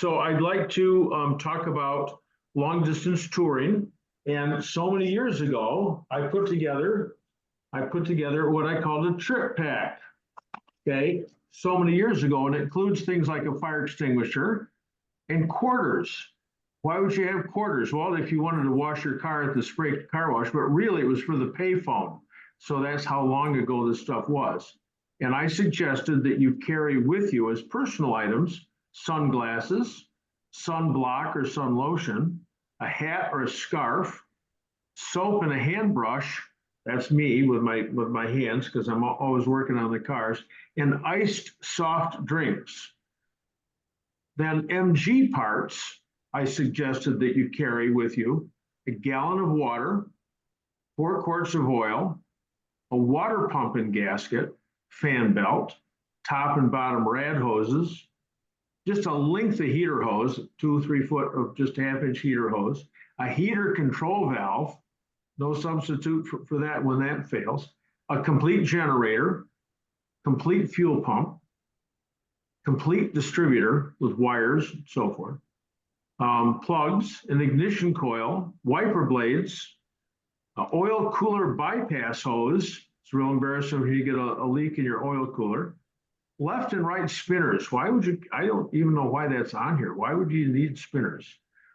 So I'd like to talk about long distance touring. And so many years ago, I put together what I called a trip pack. Okay, so many years ago, and it includes things like a fire extinguisher and quarters. Why would you have quarters? Well, if you wanted to wash your car at the spray car wash, but really it was for the payphone. So that's how long ago this stuff was. And I suggested that you carry with you as personal items sunglasses, sunblock or sun lotion, a hat or a scarf, soap and a hand brush. That's me with my hands because I'm always working on the cars, and iced soft drinks. Then MG parts, I suggested that you carry with you a gallon of water, 4 quarts of oil, a water pump and gasket, fan belt, top and bottom rad hoses, just a length of heater hose, 2 or 3 foot of just half-inch heater hose, a heater control valve, no substitute for that when that fails, a complete generator, complete fuel pump, complete distributor with wires and so forth, plugs, an ignition coil, wiper blades, oil cooler bypass hose. It's real embarrassing if you get a leak in your oil cooler. Left and right spinners. Why would you? I don't even know why that's on here. Why would you need spinners?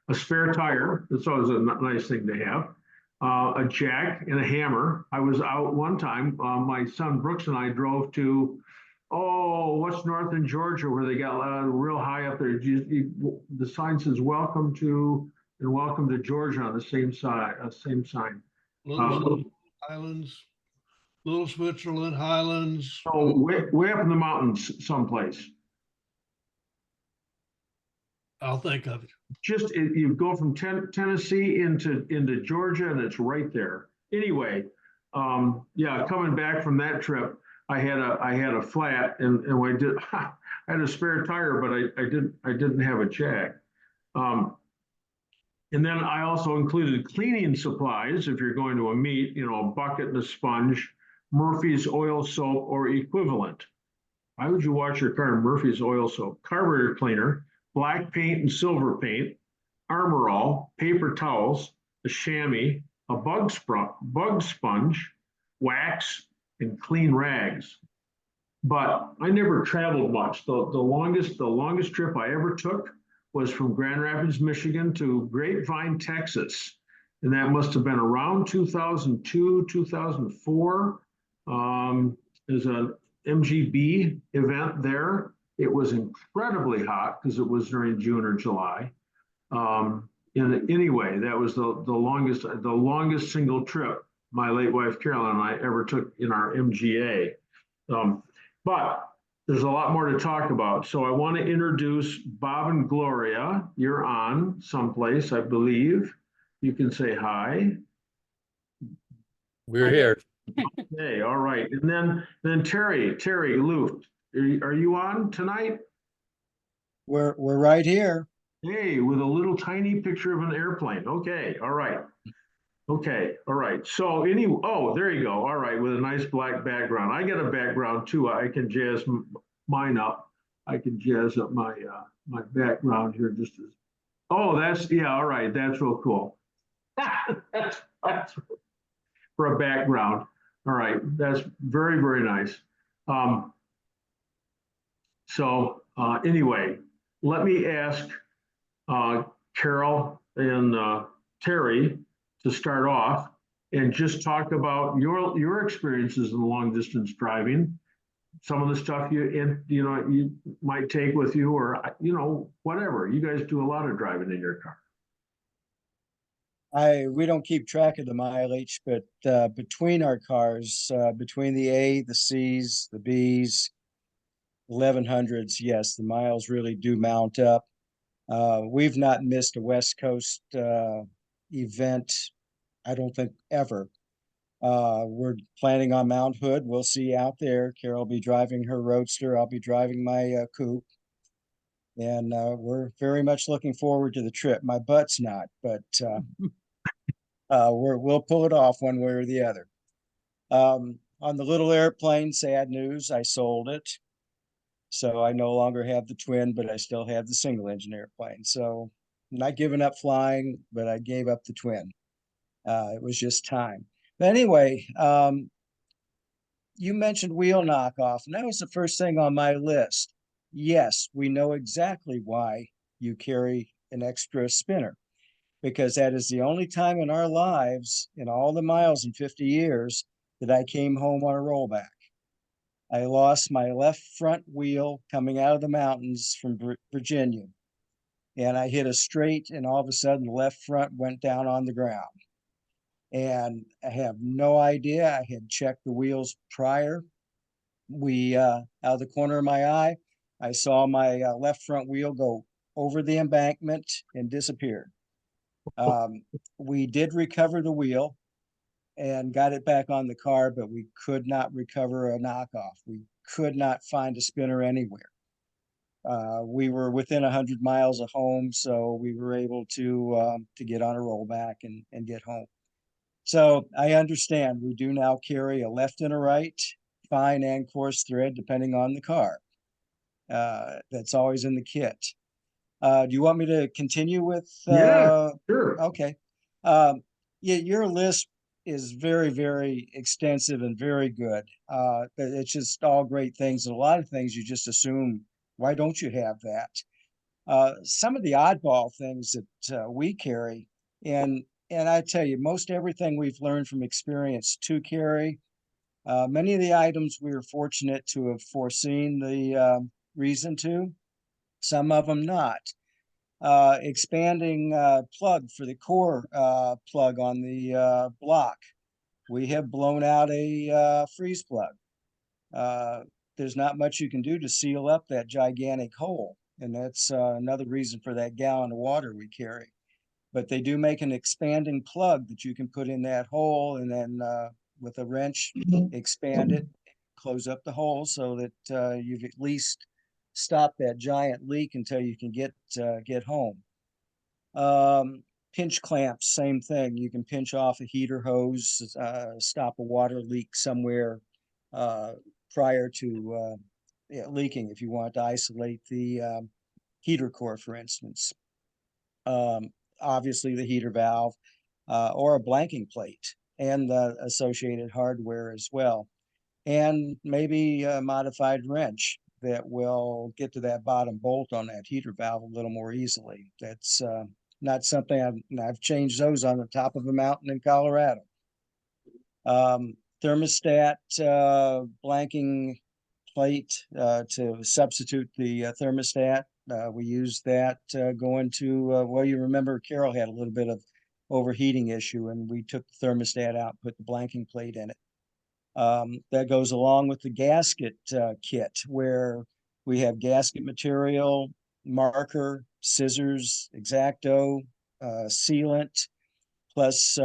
A spare tire. That's always a nice thing to have. A jack and a hammer. I was out one time. My son Brooks and I drove to, what's north in Georgia where they got real high up there. The sign says "Welcome to" and "Welcome to Georgia" on the same side, same sign. Little Highlands, Little Switzerland, Highlands. Oh, way up in the mountains, someplace. I'll think of it. Just you go from Tennessee into Georgia, and it's right there. Anyway, yeah, coming back from that trip, I had a flat, and I did. I had a spare tire, but I didn't have a jack. And then I also included cleaning supplies if you're going to a meet. A bucket and a sponge, Murphy's oil soap or equivalent. Why would you wash your car in Murphy's oil soap? Carburetor cleaner, black paint and silver paint, Armor All, paper towels, a chamois, a bug sponge, wax, and clean rags. But I never traveled much. The longest trip I ever took was from Grand Rapids, Michigan to Grapevine, Texas. And that must have been around 2002, 2004. There's an MGB event there. It was incredibly hot because it was during June or July. And anyway, that was the longest single trip my late wife Carolyn and I ever took in our MGA. But there's a lot more to talk about. So I want to introduce Bob and Gloria. You're on someplace, I believe. You can say hi. We're here. Okay, all right. And then Terry Looft. Are you on tonight? We're right here. Hey, with a little tiny picture of an airplane. Okay, all right. Okay, all right. So there you go. All right, with a nice black background. I got a background too. I can jazz mine up. I can jazz up my my background here just as. Oh, all right. That's real cool. that's for a background. All right, that's very, very nice. So anyway, let me ask Carol and Terry to start off and just talk about your experiences in long distance driving, some of the stuff you might take with you, or whatever. You guys do a lot of driving in your car. We don't keep track of the mileage, but between our cars, between the A, the C's, the B's, 1100s, yes, the miles really do mount up. We've not missed a West Coast event, I don't think, ever. We're planning on Mount Hood. We'll see out there. Carol will be driving her Roadster. I'll be driving my coupe. And we're very much looking forward to the trip. My butt's not, but we'll pull it off one way or the other. On the little airplane, sad news, I sold it. So I no longer have the twin, but I still have the single engine airplane. So I'm not giving up flying, but I gave up the twin. It was just time. But anyway, you mentioned wheel knockoff, and that was the first thing on my list. Yes, we know exactly why you carry an extra spinner, because that is the only time in our lives, in all the miles in 50 years, that I came home on a rollback. I lost my left front wheel coming out of the mountains from Virginia, and I hit a straight, and all of a sudden the left front went down on the ground. And I have no idea. I had checked the wheels prior. Out of the corner of my eye, I saw my left front wheel go over the embankment and disappeared. We did recover the wheel and got it back on the car, but we could not recover a knockoff. We could not find a spinner anywhere. We were within 100 miles of home, so we were able to get on a rollback and get home. So I understand we do now carry a left and a right, fine and coarse thread, depending on the car. That's always in the kit. Do you want me to continue with? Yeah, sure. Okay. Yeah, your list is very, very extensive and very good. It's just all great things. And a lot of things you just assume, why don't you have that? Some of the oddball things that we carry, and I tell you, most everything we've learned from experience to carry. Many of the items we were fortunate to have foreseen the reason to, some of them not. Expanding plug for the core plug on the block. We have blown out a freeze plug. There's not much you can do to seal up that gigantic hole. And that's another reason for that gallon of water we carry. But they do make an expanding plug that you can put in that hole and then with a wrench, expand it, close up the hole so that you've at least stopped that giant leak until you can get home. Pinch clamps, same thing. You can pinch off a heater hose, stop a water leak somewhere prior to leaking if you want to isolate the heater core, for instance. Obviously, the heater valve or a blanking plate and the associated hardware as well. And maybe a modified wrench that will get to that bottom bolt on that heater valve a little more easily. That's not something I've changed those on the top of a mountain in Colorado. Thermostat blanking plate to substitute the thermostat. We used that going to, well, you remember Carol had a little bit of overheating issue and we took the thermostat out, put the blanking plate in it. That goes along with the gasket kit where we have gasket material, marker, scissors, X-Acto, sealant, plus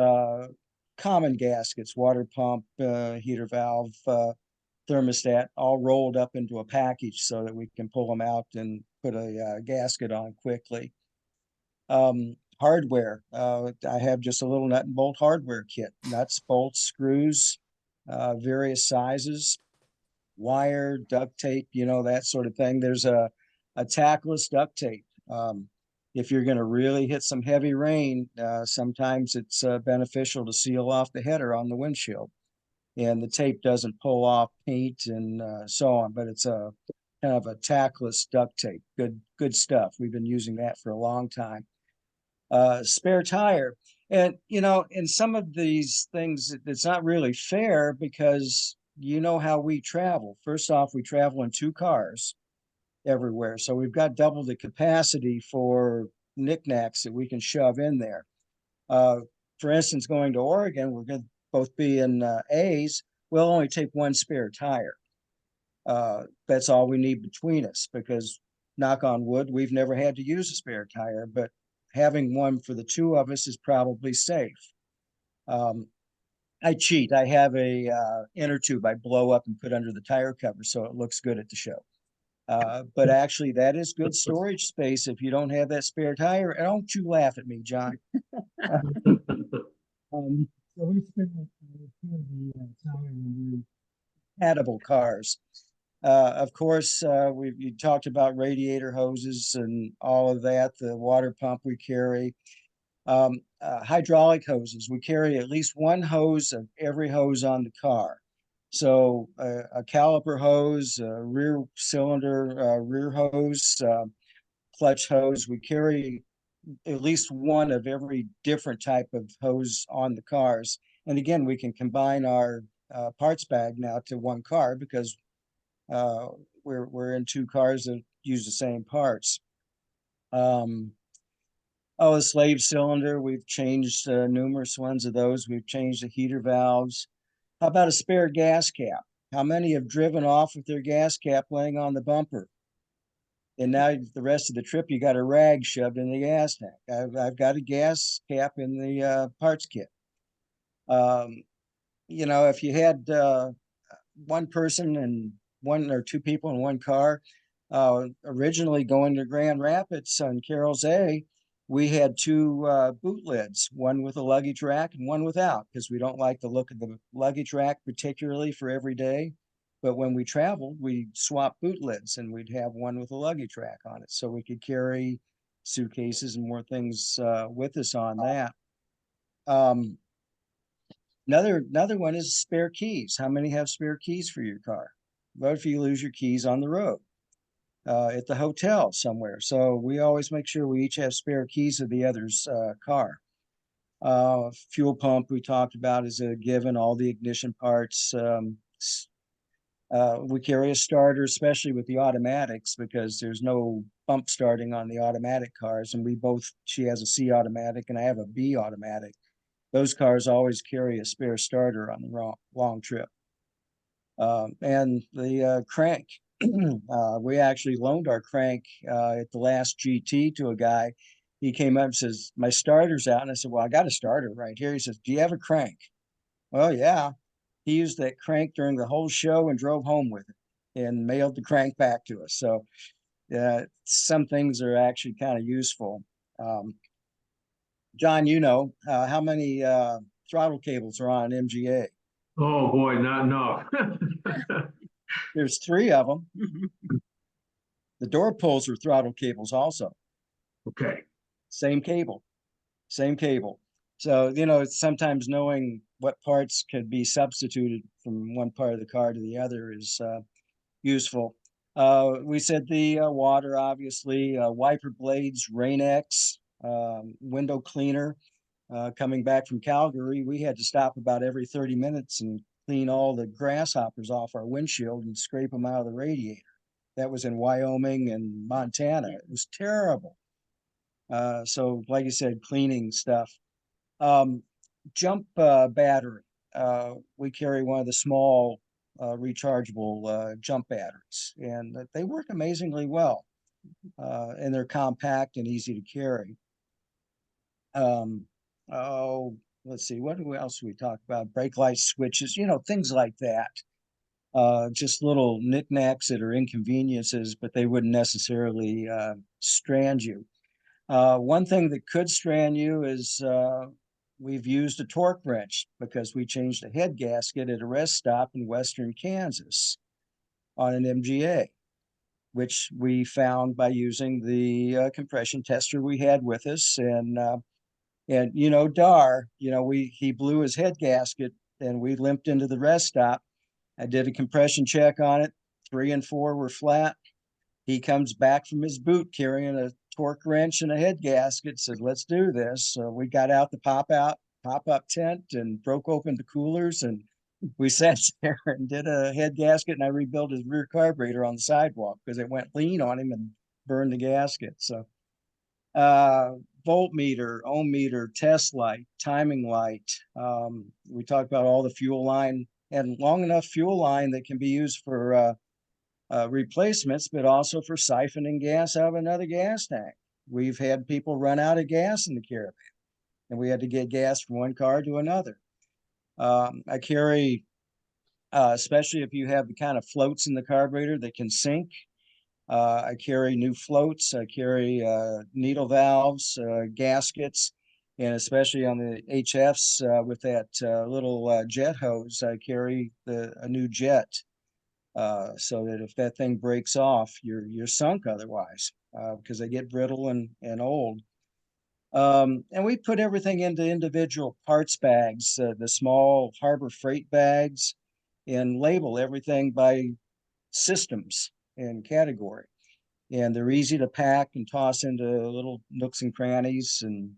common gaskets, water pump, heater valve, thermostat, all rolled up into a package so that we can pull them out and put a gasket on quickly. Hardware, I have just a little nut and bolt hardware kit, nuts, bolts, screws, various sizes, wire, duct tape, that sort of thing. There's a tackless duct tape. If you're going to really hit some heavy rain, sometimes it's beneficial to seal off the header on the windshield. And the tape doesn't pull off paint and so on, but it's a kind of a tackless duct tape. Good stuff. We've been using that for a long time. Spare tire. And, in some of these things, it's not really fair because you know how we travel. First off, we travel in 2 cars everywhere. So we've got double the capacity for knickknacks that we can shove in there. For instance, going to Oregon, we're going to both be in A's. We'll only take 1 spare tire. That's all we need between us because, knock on wood, we've never had to use a spare tire, but having one for the 2 of us is probably safe. I cheat. I have a inner tube I blow up and put under the tire cover so it looks good at the show. But actually, that is good storage space if you don't have that spare tire. And don't you laugh at me, John. So we spent the tire when we compatible cars. Of course, you talked about radiator hoses and all of that, the water pump we carry. Hydraulic hoses, we carry at least one hose of every hose on the car. So a caliper hose, a rear cylinder, rear hose, clutch hose, we carry at least one of every different type of hose on the cars. And again, we can combine our parts bag now to one car because uh, we're in two cars that use the same parts. Um, oh, the slave cylinder, we've changed numerous ones of those. We've changed the heater valves. How about a spare gas cap? How many have driven off with their gas cap laying on the bumper? And now the rest of the trip, you got a rag shoved in the gas tank. I've got a gas cap in the parts kit. Um, you know, if you had one person and one or two people in one car, originally going to Grand Rapids on Carroll's A, we had two boot lids, one with a luggage rack and one without, because we don't like the look of the luggage rack, particularly for every day. But when we traveled, we swapped boot lids and we'd have one with a luggage rack on it. So we could carry suitcases and more things with us on that. Um, another one is spare keys. How many have spare keys for your car? What if you lose your keys on the road? At the hotel somewhere. So we always make sure we each have spare keys of the other's car. Fuel pump we talked about is a given, all the ignition parts. We carry a starter, especially with the automatics, because there's no bump starting on the automatic cars. And she has a C automatic and I have a B automatic. Those cars always carry a spare starter on the long trip. And the crank. We actually loaned our crank at the last GT to a guy. He came up and says, my starter's out. And I said, well, I got a starter right here. He says, do you have a crank? Well, yeah. He used that crank during the whole show and drove home with it and mailed the crank back to us. So some things are actually kind of useful. John, how many throttle cables are on an MGA? Oh, boy, not enough. There's three of them. The door pulls are throttle cables also. Okay. Same cable, same cable. So, it's sometimes knowing what parts could be substituted from one part of the car to the other is useful. We said the water, obviously, wiper blades, Rain-X, window cleaner. Coming back from Calgary, we had to stop about every 30 minutes and clean all the grasshoppers off our windshield and scrape them out of the radiator. That was in Wyoming and Montana. It was terrible. So like you said, cleaning stuff. Jump battery. We carry one of the small rechargeable jump batteries, and they work amazingly well. And they're compact and easy to carry. Oh, let's see, what else we talk about? Brake light switches, things like that. Just little knickknacks that are inconveniences, but they wouldn't necessarily strand you. One thing that could strand you is we've used a torque wrench because we changed a head gasket at a rest stop in western Kansas on an MGA, which we found by using the compression tester we had with us. And Dar, he blew his head gasket and we limped into the rest stop. I did a compression check on it. 3 and 4 were flat. He comes back from his boot carrying a torque wrench and a head gasket, said, let's do this. So we got out the pop-up tent and broke open the coolers, and we sat there and did a head gasket, and I rebuilt his rear carburetor on the sidewalk because it went lean on him and burned the gasket. So voltmeter, ohm meter, test light, timing light. We talked about all the fuel line and long enough fuel line that can be used for replacements, but also for siphoning gas out of another gas tank. We've had people run out of gas in the caravan, and we had to get gas from one car to another. I carry, especially if you have the kind of floats in the carburetor that can sink. I carry new floats. I carry needle valves, gaskets, and especially on the HFs with that little jet hose, I carry a new jet. so that if that thing breaks off, you're sunk otherwise, because they get brittle and old. And we put everything into individual parts bags, the small Harbor Freight bags, and label everything by systems and category. And they're easy to pack and toss into little nooks and crannies. And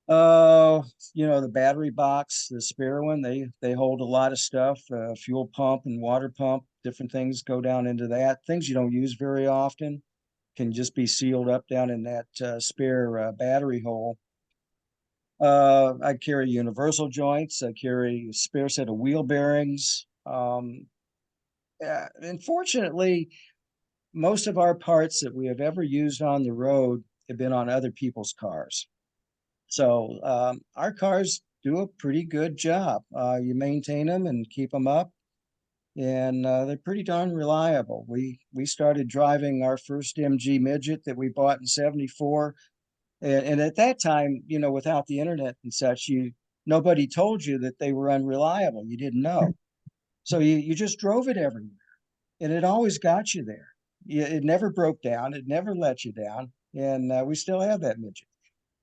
the battery box, the spare one, they hold a lot of stuff. Fuel pump and water pump, different things go down into that. Things you don't use very often can just be sealed up down in that spare battery hole. I carry universal joints. I carry a spare set of wheel bearings. Unfortunately, most of our parts that we have ever used on the road have been on other people's cars. So our cars do a pretty good job. You maintain them and keep them up, and they're pretty darn reliable. We started driving our first MG midget that we bought in '74, and at that time, without the internet and such, nobody told you that they were unreliable. You didn't know, so you just drove it everywhere, and it always got you there. It never broke down. It never let you down, and we still have that midget.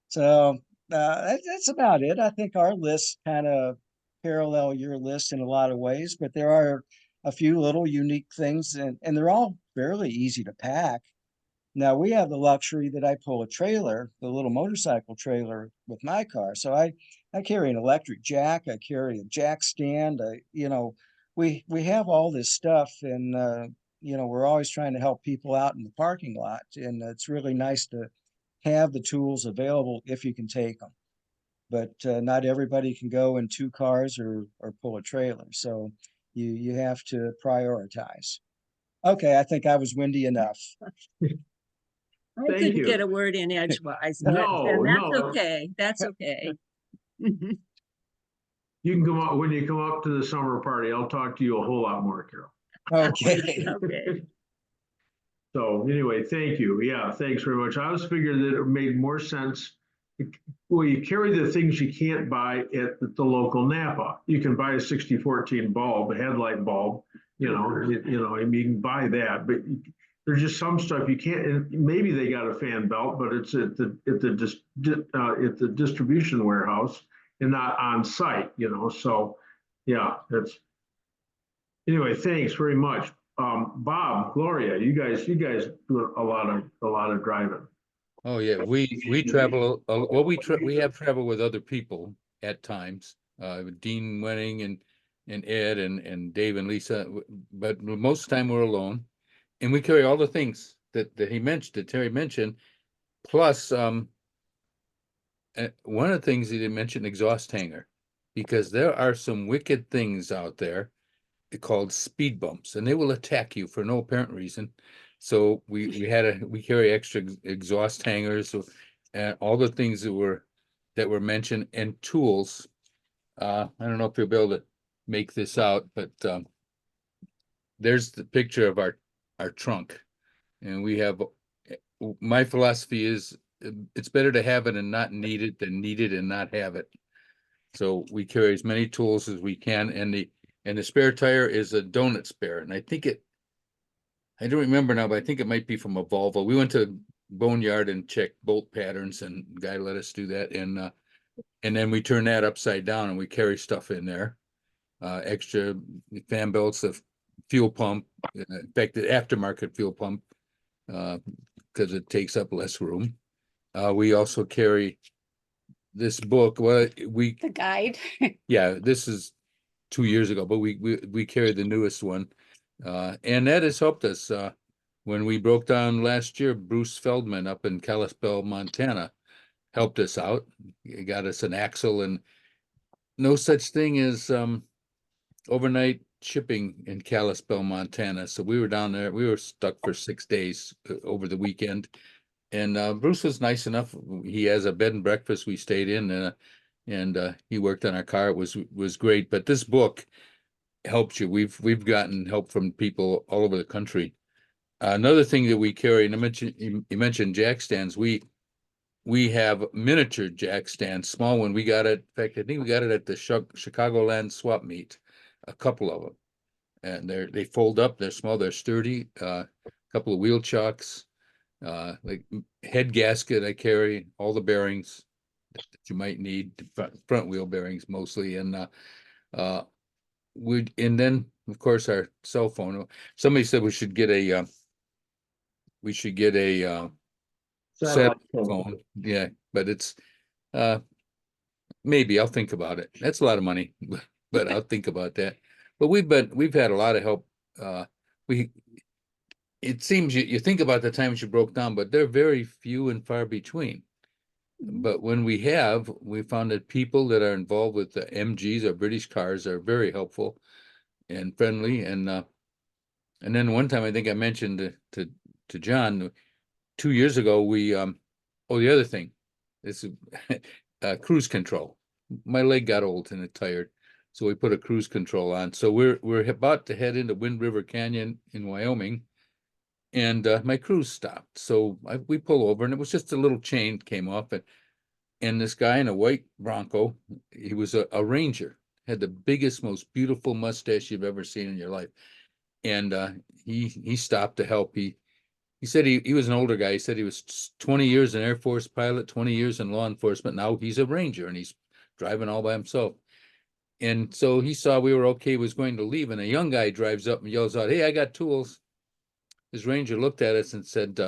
So that's about it. I think our lists kind of parallel your list in a lot of ways, but there are a few little unique things, and they're all fairly easy to pack. Now we have the luxury that I pull a trailer, the little motorcycle trailer with my car. So I carry an electric jack, I carry a jack stand. We have all this stuff, and we're always trying to help people out in the parking lot, and it's really nice to have the tools available if you can take them. But not everybody can go in two cars or pull a trailer, so you have to prioritize. Okay, I think I was windy enough. I Thank couldn't you. get a word in edgewise, but No, and that's no. okay. That's okay. You can come up, when you come up to the summer party, I'll talk to you a whole lot more, Carol. Okay. Okay. So anyway, thank you. Yeah, thanks very much. I was figuring that it made more sense. Well, you carry the things you can't buy at the local Napa. You can buy a 6014 bulb, a headlight bulb, you can buy that, but there's just some stuff you can't, and maybe they got a fan belt, but it's at the distribution warehouse and not on site, so yeah, anyway, thanks very much. Bob, Gloria, you guys do a lot of driving. Oh yeah, we travel. Well, we have traveled with other people at times. With Dean Wenning and Ed and Dave and Lisa, but most of the time we're alone, and we carry all the things that he mentioned, that Terry mentioned. Plus, one of the things he didn't mention, exhaust hanger, because there are some wicked things out there called speed bumps, and they will attack you for no apparent reason. So we carry extra exhaust hangers, and all the things that were mentioned, and tools. I don't know if you'll be able to make this out, but there's the picture of our trunk, and we have. My philosophy is it's better to have it and not need it than need it and not have it. So we carry as many tools as we can, and the spare tire is a donut spare, and I don't remember now, but I think it might be from a Volvo. We went to Boneyard and checked bolt patterns, and the guy let us do that, and then we turn that upside down and we carry stuff in there, extra fan belts, of fuel pump, in fact, the aftermarket fuel pump, because it takes up less room. We also carry this book. Well, The guide. yeah, this is 2 years ago, but we carry the newest one, and that has helped us. When we broke down last year, Bruce Feldman up in Kalispell, Montana, helped us out. He got us an axle, and no such thing as overnight shipping in Kalispell, Montana. So we were down there. We were stuck for 6 days over the weekend, and Bruce was nice enough. He has a bed and breakfast we stayed in, and he worked on our car. It was great. But this book helps you. We've gotten help from people all over the country. Another thing that we carry, and you mentioned jack stands. We have miniature jack stands, small one. We got it. In fact, I think we got it at the Chicagoland swap meet, a couple of them, and they fold up, they're small, they're sturdy, couple of wheel chocks, like head gasket I carry, all the bearings that you might need, the front wheel bearings mostly, and and then of course our cell phone. Somebody said we should get a Satellite satellite phone. phone. Yeah, but it's maybe I'll think about it. That's a lot of money, but I'll think about that. But we've had a lot of help. We it seems you think about the times you broke down, but they're very few and far between. But when we found that people that are involved with the MGs or British cars are very helpful and friendly. And then one time I think I mentioned to John 2 years ago, the other thing, this is cruise control. My leg got old and it tired, so we put a cruise control on. So we're about to head into Wind River Canyon in Wyoming, and my cruise stopped. So we pull over, and it was just a little chain came off, and this guy in a white Bronco, he was a ranger, had the biggest, most beautiful mustache you've ever seen in your life, and he stopped to help. He said he was an older guy. He said he was 20 years an Air Force pilot, 20 years in law enforcement. Now he's a ranger and he's driving all by himself. And so he saw we were okay, was going to leave. And a young guy drives up and yells out, "Hey, I got tools." His ranger looked at us and said,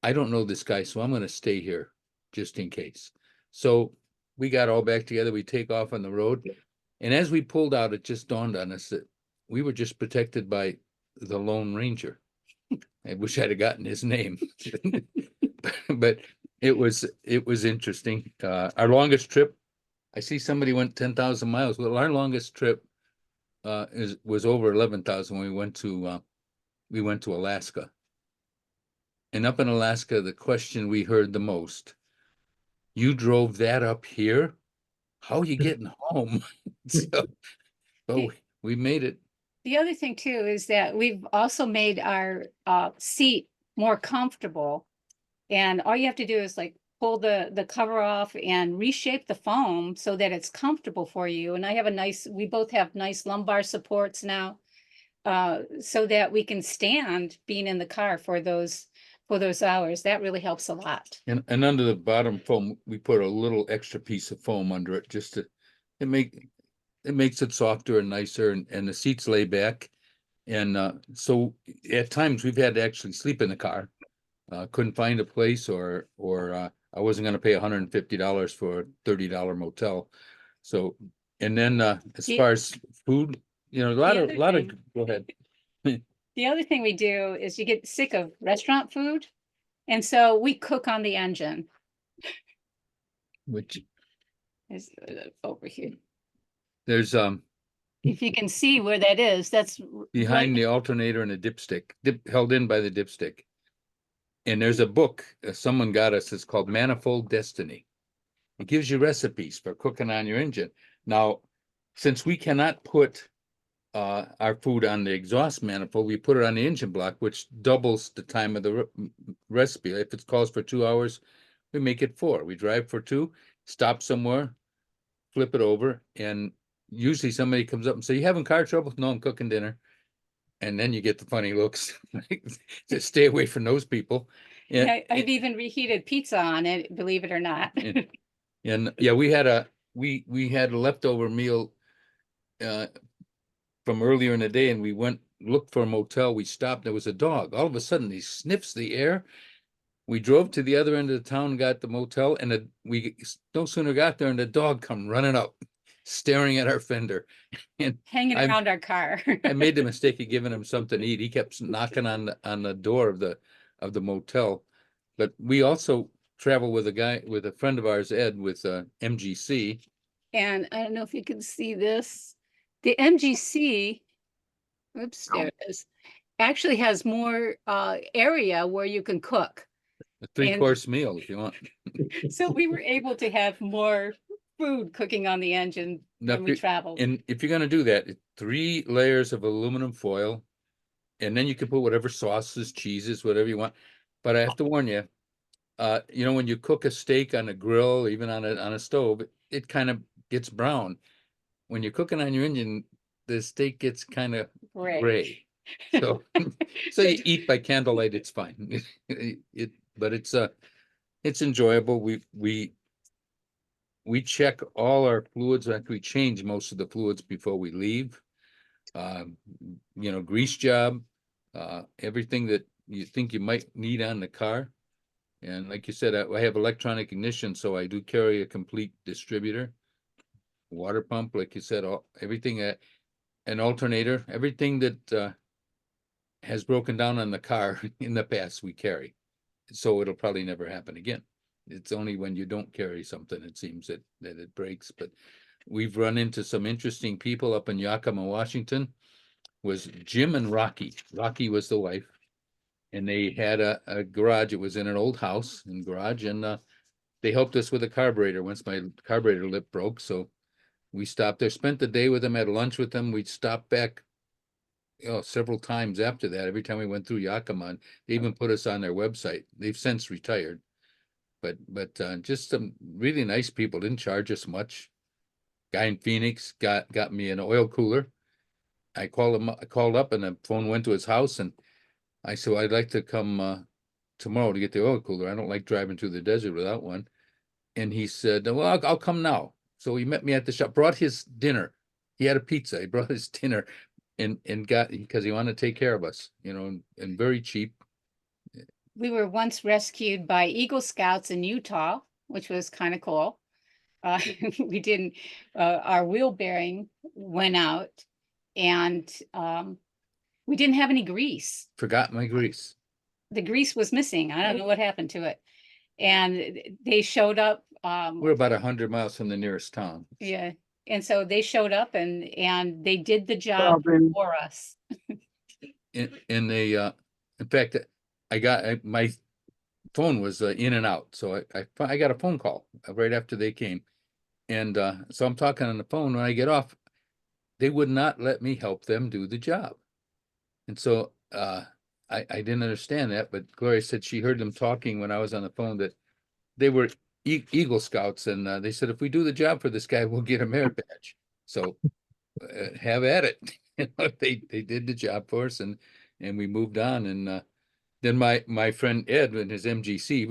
"I don't know this guy, so I'm going to stay here just in case." So we got all back together. We take off on the road. And as we pulled out, it just dawned on us that we were just protected by the Lone Ranger. I wish I'd have gotten his name, but it was interesting. Our longest trip, I see somebody went 10,000 miles. Well, our longest trip was over 11,000 when we went to Alaska. And up in Alaska, the question we heard the most: "You drove that up here? How are you getting home?" So we made it. The other thing too is that we've also made our seat more comfortable. And all you have to do is like pull the cover off and reshape the foam so that it's comfortable for you. And we both have nice lumbar supports now, so that we can stand being in the car for those hours. That really helps a lot. And under the bottom foam, we put a little extra piece of foam under it just to it makes it softer and nicer, and the seats lay back. And so at times we've had to actually sleep in the car. Couldn't find a place, or I wasn't going to pay $150 for a $30 motel. So, and then as far as food, a lot of go ahead. The other thing we do is you get sick of restaurant food. And so we cook on the engine. Which is over here. There's if you can see where that is, that's behind right. the alternator and a dipstick, held in by the dipstick. And there's a book someone got us. It's called Manifold Destiny. It gives you recipes for cooking on your engine. Now, since we cannot put our food on the exhaust manifold, we put it on the engine block, which doubles the time of the recipe. If it calls for 2 hours, we make it 4. We drive for 2, stop somewhere, flip it over, and usually somebody comes up and say, "You having car trouble?" "No, I'm cooking dinner." And then you get the funny looks. Just stay away from those people. And I've even reheated pizza on it, believe it or not. and yeah, we had a leftover meal from earlier in the day, and we went looked for a motel. We stopped. There was a dog. All of a sudden, he sniffs the air. We drove to the other end of the town, got the motel, and we no sooner got there, and the dog come running up, staring at our fender, and hanging around our car. I made the mistake of giving him something to eat. He kept knocking on the door of the motel. But we also travel with a friend of ours, Ed, with MGC. And I don't know if you can see this. The MGC, oops, there it is, actually has more area where you can cook. A 3-course meal if you want. So we were able to have more food cooking on the engine when we traveled. And if you're going to do that, 3 layers of aluminum foil, and then you can put whatever sauces, cheeses, whatever you want. But I have to warn you, when you cook a steak on a grill, even on a stove, it kind of gets brown. When you're cooking on your engine, the steak gets kind of Right. gray. So, so you eat by candlelight, it's fine. But it's enjoyable. We check all our fluids, like we change most of the fluids before we leave. Grease job, everything that you think you might need on the car. And like you said, I have electronic ignition, so I do carry a complete distributor. Water pump, like you said, everything, an alternator, everything that has broken down on the car in the past we carry. So it'll probably never happen again. It's only when you don't carry something, it seems that it breaks. But we've run into some interesting people up in Yakima, Washington. Was Jim and Rocky. Rocky was the wife. And they had a garage. It was in an old house and garage. And they helped us with a carburetor once my carburetor lip broke. So we stopped there, spent the day with them, had lunch with them. We stopped back several times after that. Every time we went through Yakima, they even put us on their website. They've since retired. But just some really nice people, didn't charge us much. Guy in Phoenix got me an oil cooler. I called up and the phone went to his house and I said, well, I'd like to come tomorrow to get the oil cooler. I don't like driving through the desert without one. And he said, well, I'll come now. So he met me at the shop, brought his dinner. He had a pizza. He brought his dinner and got, because he wanted to take care of us, and very cheap. We were once rescued by Eagle Scouts in Utah, which was kind of cool. We didn't, our wheel bearing went out and we didn't have any grease. Forgot my grease. The grease was missing. I don't know what happened to it. And they showed up. We're about 100 miles from the nearest town. Yeah. And so they showed up and they did the job for us. And they, in fact, my phone was in and out. So I got a phone call right after they came. And so I'm talking on the phone. When I get off, they would not let me help them do the job. And so I didn't understand that, but Gloria said she heard them talking when I was on the phone that they were Eagle Scouts, and they said, if we do the job for this guy, we'll get a merit badge. So have at it. They did the job for us, and we moved on. And then my friend Ed and his MGC,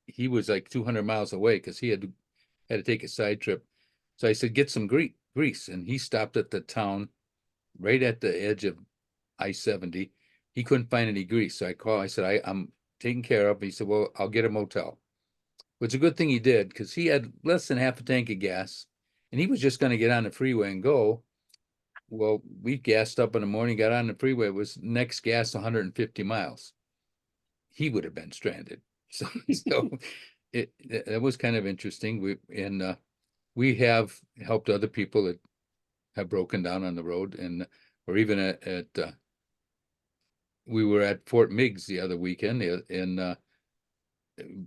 he was like 200 miles away because he had to take a side trip. So I said, get some grease, and he stopped at the town right at the edge of I-70. He couldn't find any grease. So I said, I'm taken care of. He said, well, I'll get a motel. It's a good thing he did because he had less than half a tank of gas and he was just going to get on the freeway and go. Well, we gassed up in the morning, got on the freeway. It was next gas 150 miles. He would have been stranded. So that was kind of interesting. We have helped other people that have broken down on the road, and or even we were at Fort Meigs the other weekend, and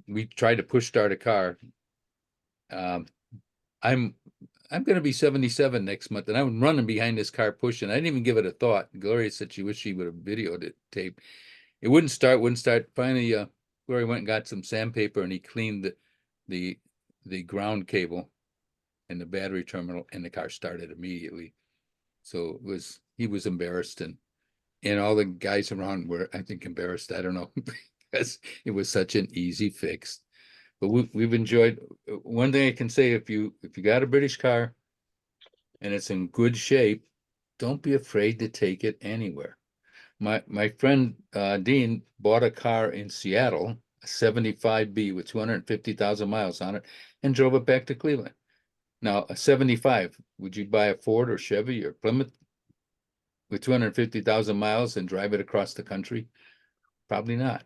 we tried to push start a car. I'm going to be 77 next month, and I'm running behind this car pushing. I didn't even give it a thought. Gloria said she wished she would have videoed it, tape. It wouldn't start. Finally, Gloria went and got some sandpaper, and he cleaned the ground cable and the battery terminal, and the car started immediately. So he was embarrassed, and all the guys around were, I think, embarrassed. I don't know, because it was such an easy fix. But we've enjoyed. One thing I can say, if you got a British car and it's in good shape, don't be afraid to take it anywhere. My friend Dean bought a car in Seattle, a 75B with 250,000 miles on it, and drove it back to Cleveland. Now, a 75, would you buy a Ford or Chevy or Plymouth with 250,000 miles and drive it across the country? Probably not.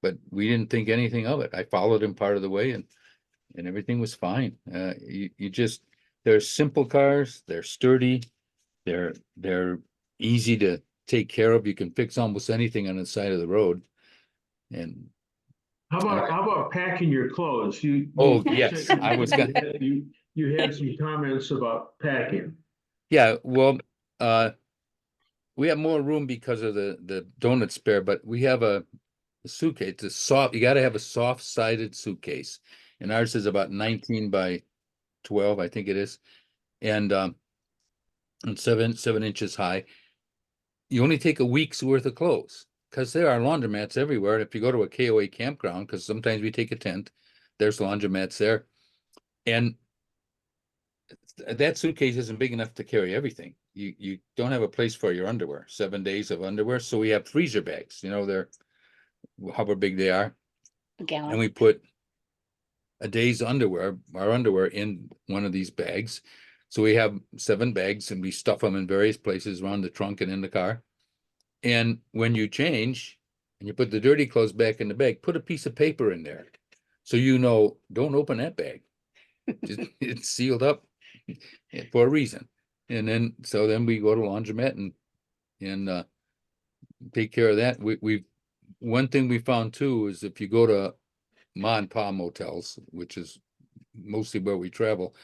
But we didn't think anything of it. I followed him part of the way, and everything was fine. They're simple cars. They're sturdy. They're easy to take care of. You can fix almost anything on the side of the road. And How about packing your clothes? Yes, I was gonna. You had some comments about packing. Yeah, well, we have more room because of the donut spare, but we have a suitcase. It's a soft. You got to have a soft-sided suitcase, and ours is about 19 by 12, I think it is. And and 7 inches high. You only take a week's worth of clothes because there are laundromats everywhere. And if you go to a KOA campground, because sometimes we take a tent, there's laundromats there. And that suitcase isn't big enough to carry everything. You don't have a place for your underwear, 7 days of underwear. So we have freezer bags, they're however big they are. A And gallon. we put a day's underwear, our underwear, in one of these bags. So we have 7 bags and we stuff them in various places around the trunk and in the car. And when you change and you put the dirty clothes back in the bag, put a piece of paper in there. So don't open that bag. It's sealed up for a reason. And then we go to laundromat and take care of that. One thing we found too is if you go to ma and pa motels, which is mostly where we travel,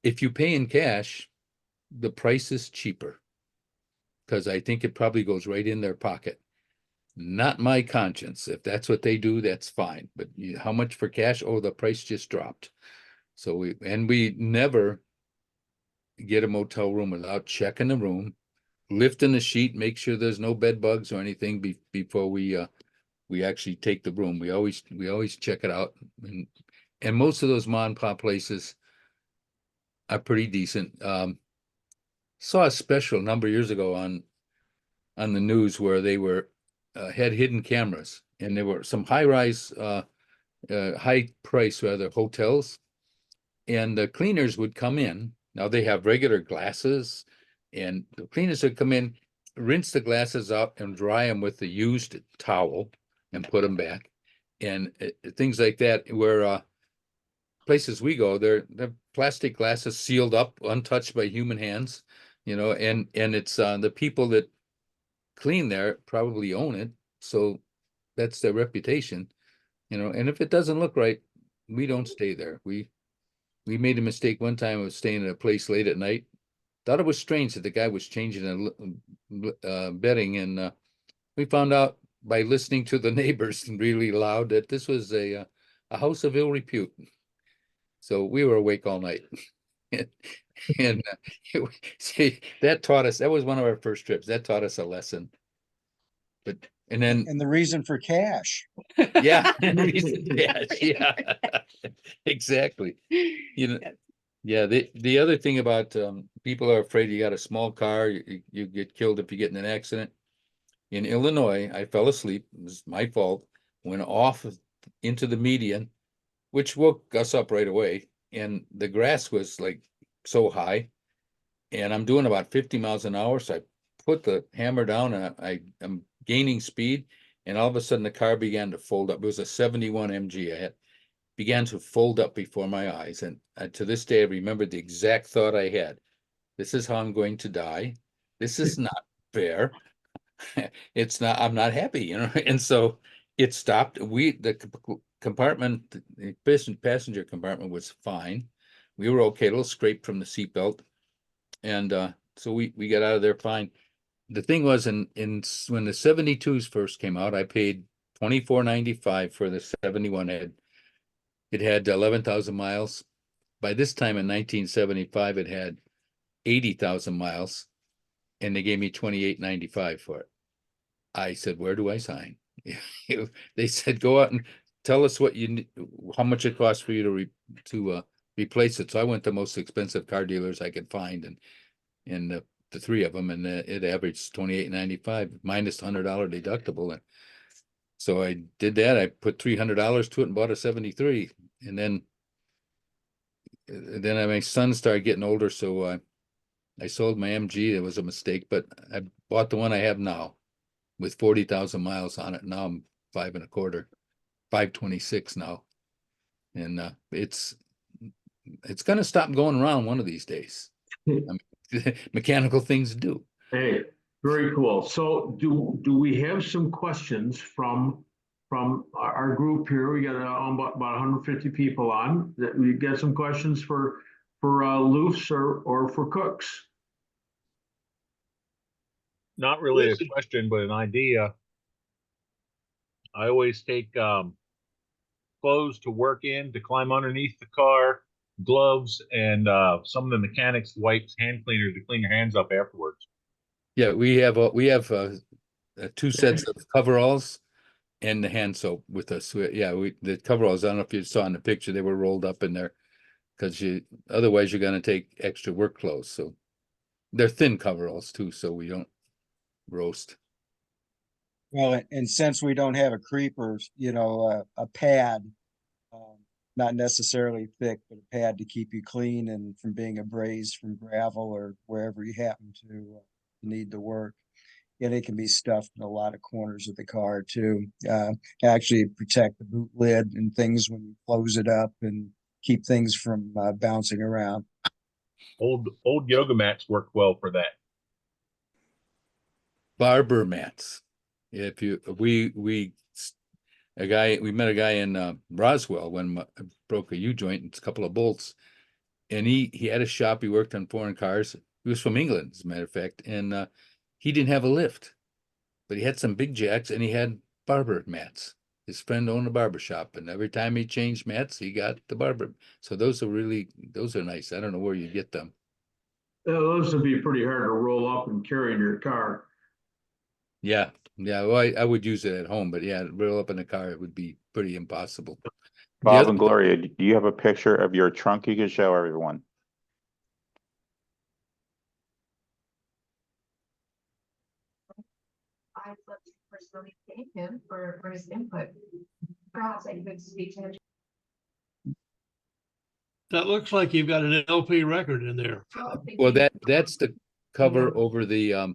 if you pay in cash, the price is cheaper. Because I think it probably goes right in their pocket. Not my conscience. If that's what they do, that's fine. But how much for cash? Oh, the price just dropped. So we never get a motel room without checking the room, lifting the sheet, make sure there's no bed bugs or anything before we actually take the room. We always check it out. And most of those ma and pa places are pretty decent. Saw a special a number of years ago on the news where they had hidden cameras, and there were some high price rather hotels, and the cleaners would come in. Now they have regular glasses, and the cleaners would come in, rinse the glasses out and dry them with the used towel and put them back. And things like that, where places we go, they're plastic glasses sealed up, untouched by human hands, and it's the people that clean there probably own it, so that's their reputation, and if it doesn't look right, we don't stay there. We made a mistake one time of staying at a place late at night. Thought it was strange that the guy was changing bedding, and we found out by listening to the neighbors really loud that this was a house of ill repute. So we were awake all night. And see, that was one of our first trips. That taught us a lesson. And the reason for cash. yeah, yeah, exactly. Yeah. The other thing about people are afraid you got a small car, you get killed if you get in an accident. In Illinois, I fell asleep. It was my fault. Went off into the median, which woke us up right away. And the grass was like so high, and I'm doing about 50 miles an hour. So I put the hammer down, and I'm gaining speed, and all of a sudden the car began to fold up. It was a 71 MG. Began to fold up before my eyes. And to this day, I remember the exact thought I had. This is how I'm going to die. This is not fair. It's not, I'm not happy, And so it stopped. The compartment, the passenger compartment was fine. We were okay, a little scrape from the seatbelt. And so we got out of there fine. The thing was, when the 72s first came out, I paid $24.95 for the 71 head. It had 11,000 miles. By this time in 1975, it had 80,000 miles, and they gave me $28.95 for it. I said, "Where do I sign?" They said, "Go out and tell us how much it costs for you to replace it." So I went to the most expensive car dealers I could find, and the 3 of them, and it averaged $28.95 minus $100 deductible. And so I did that. I put $300 to it and bought a 73. And then my son started getting older, so I sold my MG. It was a mistake, but I bought the one I have now with 40,000 miles on it. Now I'm 5.25, 526 now. And it's going to stop going around one of these days. I mean, mechanical things do. Hey, very cool. So do we have some questions from our group here? We got about 150 people on. That we got some questions for Loofts or for Cooks. Not really a question, but an idea. I always take clothes to work in to climb underneath the car gloves and some of the mechanics wipes, hand cleaners to clean your hands up afterwards. Yeah, we have 2 sets of coveralls and the hand soap with us. Yeah, the coveralls, I don't know if you saw in the picture, they were rolled up in there because otherwise you're gonna take extra work clothes. So they're thin coveralls too, so we don't roast. Well, and since we don't have a creeper, a pad, not necessarily thick, but a pad to keep you clean and from being abrased from gravel or wherever you happen to need to work. And it can be stuffed in a lot of corners of the car too. Actually protect the boot lid and things when you close it up and keep things from bouncing around. Old yoga mats work well for that. Barber mats. If you we met a guy in Roswell when I broke a U-joint and a couple of bolts, and he had a shop. He worked on foreign cars. He was from England, as a matter of fact, and he didn't have a lift, but he had some big jacks and he had barber mats. His friend owned a barber shop, and every time he changed mats, he got the barber. So those are nice. I don't know where you get them. Those would be pretty hard to roll up and carry in your car. Yeah, well, I would use it at home, but yeah, roll up in the car, it would be pretty impossible. Bob and Gloria, do you have a picture of your trunk you can show everyone? I'd love to personally thank him for his input. Perhaps I could speak to him. That looks like you've got an LP record in there. Well, that's the cover over the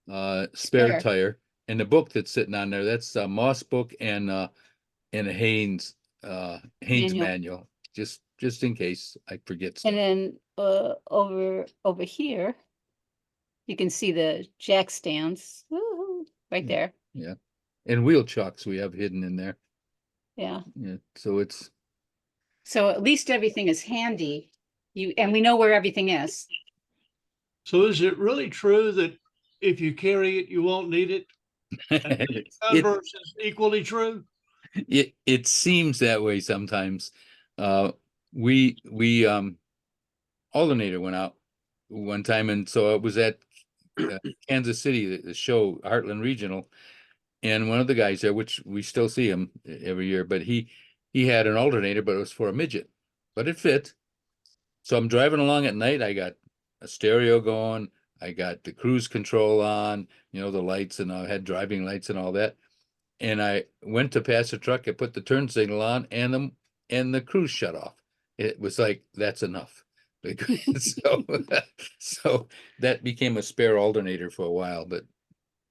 spare Spare. tire, and the book that's sitting on there, that's a Moss book and a Haynes manual, just in case I forget stuff. And then over here, you can see the jack stands. Woo-hoo, right there. Yeah, and wheel chocks we have hidden in there. Yeah. Yeah, so at least everything is handy. And we know where everything is. So is it really true that if you carry it, you won't need it? And the converse is equally true? It seems that way sometimes. We alternator went out one time, and so it was at Kansas City, the show Heartland Regional, and one of the guys there, which we still see him every year, but he had an alternator, but it was for a midget, but it fit. So I'm driving along at night. I got a stereo going. I got the cruise control on, the lights, and I had driving lights and all that. And I went to pass a truck. I put the turn signal on, and the cruise shut off. It was like, that's enough. So that became a spare alternator for a while. But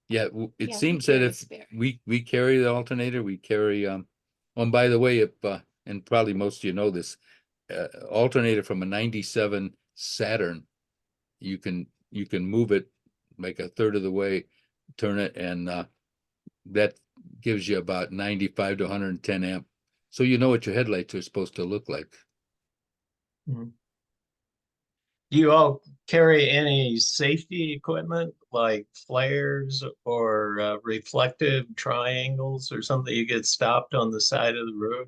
yeah, it seems that if we carry the alternator, we carry and by the way, and probably most of you know this, alternator from a 97 Saturn, you can move it like a third of the way, turn it, and that gives you about 95 to 110 amp. So you know what your headlights are supposed to look like. Do you all carry any safety equipment like flares or reflective triangles or something you get stopped on the side of the road?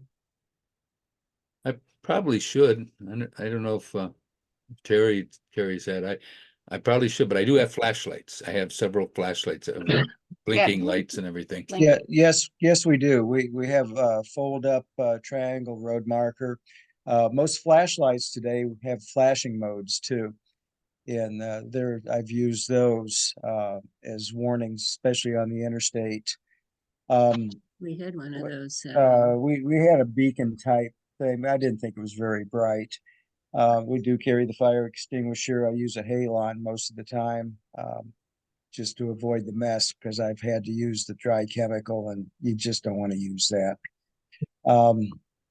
I probably should. I don't know if Terry carries that. I probably should, but I do have flashlights. I have several flashlights, blinking lights and everything. Yeah, yes, we do. We have a fold up triangle road marker. Most flashlights today have flashing modes too. And I've used those as warnings, especially on the interstate. We had one of those. We had a beacon type thing. I didn't think it was very bright. We do carry the fire extinguisher. I use a halon most of the time, just to avoid the mess, because I've had to use the dry chemical and you just don't want to use that.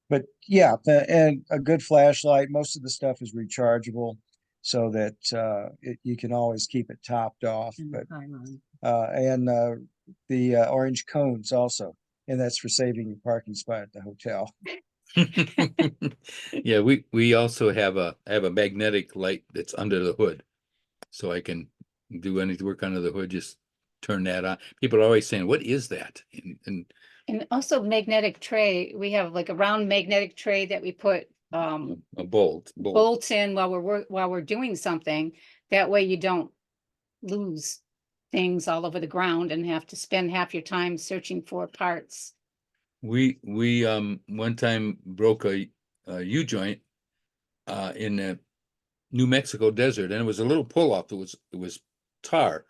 But yeah, and a good flashlight, most of the stuff is rechargeable so that you can always keep it topped off. And the orange cones also, and that's for saving your parking spot at the hotel. Yeah, we also have a magnetic light that's under the hood, so I can do any work under the hood, just turn that on. People are always saying, what is that? And also magnetic tray. We have like a round magnetic tray that we put A bolt. bolts in while we're doing something. That way you don't lose things all over the ground and have to spend half your time searching for parts. We one time broke a U-joint in the New Mexico desert, and it was a little pull off. It was tar,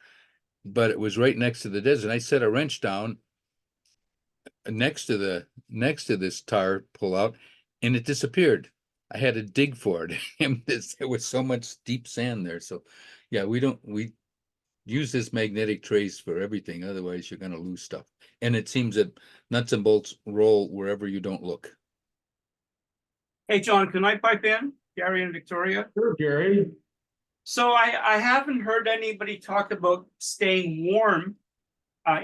but it was right next to the desert. I set a wrench down next to this tar pull out, and it disappeared. I had to dig for it. And there was so much deep sand there. So yeah, we use this magnetic trace for everything. Otherwise you're going to lose stuff. And it seems that nuts and bolts roll wherever you don't look. Hey, John, can I pipe in? Gary and Victoria? Sure, Gary. So I haven't heard anybody talk about staying warm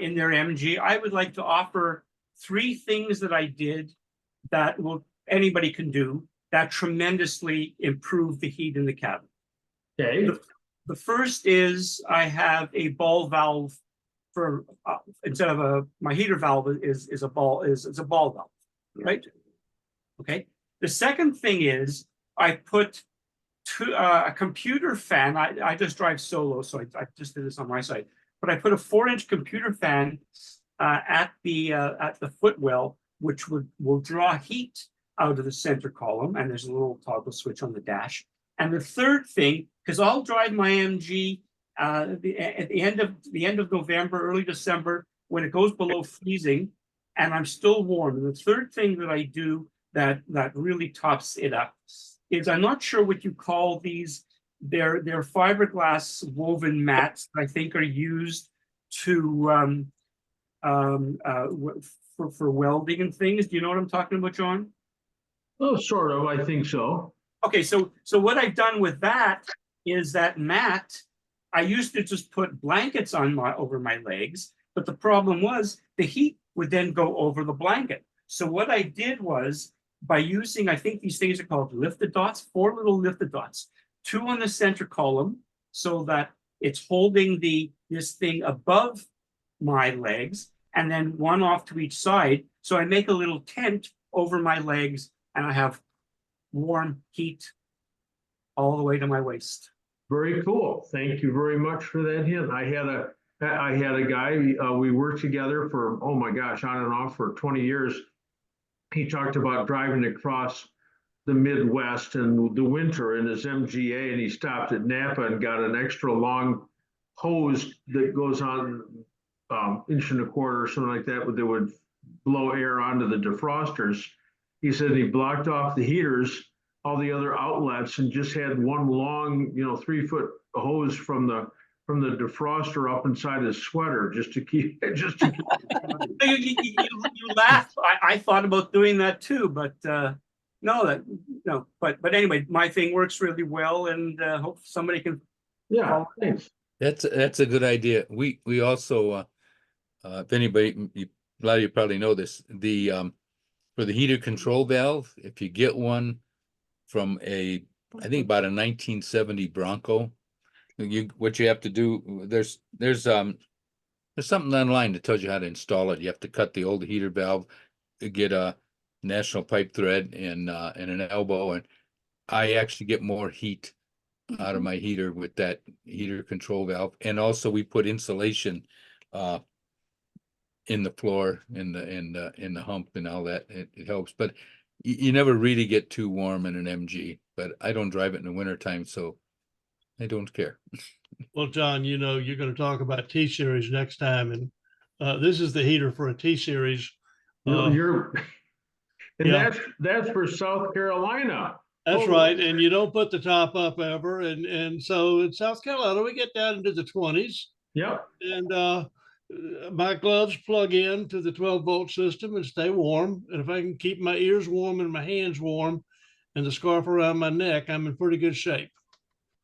in their MG. I would like to offer 3 things that I did that anybody can do that tremendously improve the heat in the cabin. Okay. The first is I have a ball valve for instead of my heater valve is a ball valve, right? Okay. The second thing is I put a computer fan. I just drive solo, so I just did this on my side. But I put a 4-inch computer fan at the footwell, which will draw heat out of the center column, and there's a little toggle switch on the dash. And the third thing, because I'll drive my MG at the end of November, early December, when it goes below freezing, and I'm still warm. And the third thing that I do that really tops it up is, I'm not sure what you call these. They're fiberglass woven mats that I think are used to for welding and things. Do you know what I'm talking about, John? Oh, sort of. I think so. Okay, so what I've done with that is that mat, I used to just put blankets on over my legs, but the problem was the heat would then go over the blanket. So what I did was, by using, I think these things are called lifted dots, 4 little lifted dots, 2 on the center column, so that it's holding this thing above my legs, and then 1 off to each side. So I make a little tent over my legs, and I have warm heat all the way to my waist. Very cool. Thank you very much for that hint. I had a guy, we worked together for, oh my gosh, on and off for 20 years. He talked about driving across the Midwest in the winter in his MGA, and he stopped at Napa and got an extra long hose that goes on 1.25 inches or something like that, that would blow air onto the defrosters. He said he blocked off the heaters, all the other outlets, and just had one long, 3-foot hose from the defroster up inside his sweater just to keep. You laugh. I thought about doing that too, but no. But anyway, my thing works really well, and hope somebody can. Yeah, thanks. That's a good idea. We also, if anybody, a lot of you probably know this, for the heater control valve, if you get one from I think about a 1970 Bronco, what you have to do, there's something online that tells you how to install it. You have to cut the old heater valve, get a national pipe thread and an elbow, and I actually get more heat out of my heater with that heater control valve. And also we put insulation in the floor, in the hump and all that. It helps, but you never really get too warm in an MG. But I don't drive it in the wintertime, so I don't care. Well, John, you're going to talk about T-Series next time, and this is the heater for a T-Series. And yeah. that's for South Carolina. That's right, and you don't put the top up ever, and so in South Carolina we get down into the 20s. Yep. And my gloves plug in to the 12-volt system and stay warm. And if I can keep my ears warm and my hands warm and the scarf around my neck, I'm in pretty good shape.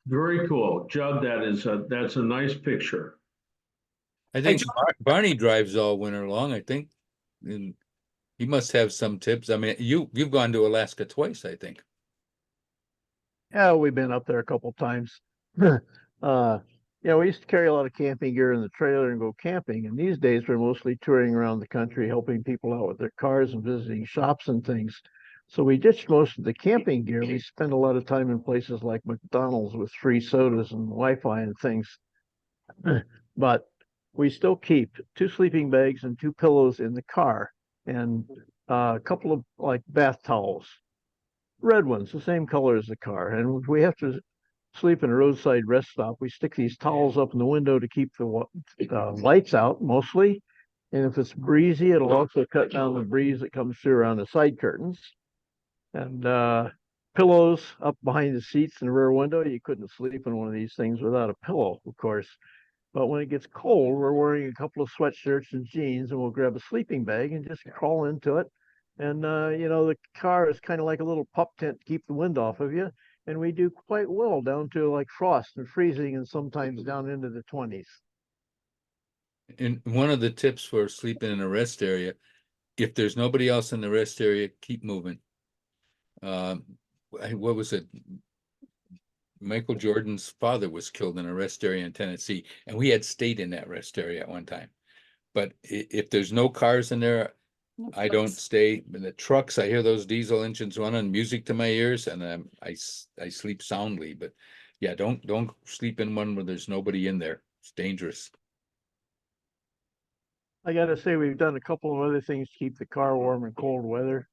Very cool. Judd, that's a nice picture. I think Barney drives all winter long, I think. And he must have some tips. I mean, you've gone to Alaska twice, I think. Yeah, we've been up there a couple times. We used to carry a lot of camping gear in the trailer and go camping. And these days we're mostly touring around the country, helping people out with their cars and visiting shops and things. So we ditched most of the camping gear. We spend a lot of time in places like McDonald's with free sodas and Wi-Fi and things. But we still keep 2 sleeping bags and 2 pillows in the car, and a couple of like bath towels, red ones, the same color as the car. And if we have to sleep in a roadside rest stop, we stick these towels up in the window to keep the lights out mostly. And if it's breezy, it'll also cut down the breeze that comes through around the side curtains. And pillows up behind the seats in the rear window. You couldn't sleep in one of these things without a pillow, of course. But when it gets cold, we're wearing a couple of sweatshirts and jeans, and we'll grab a sleeping bag and just crawl into it. And, the car is kind of like a little pup tent to keep the wind off of you. And we do quite well down to like frost and freezing and sometimes down into the 20s. And one of the tips for sleeping in a rest area, if there's nobody else in the rest area, keep moving. What was it? Michael Jordan's father was killed in a rest area in Tennessee, and we had stayed in that rest area at one time. But if there's no cars in there, I don't stay. In the trucks, I hear those diesel engines running, music to my ears, and I sleep soundly. But yeah, don't sleep in one where there's nobody in there. It's dangerous. I got to say, we've done a couple of other things to keep the car warm in cold weather.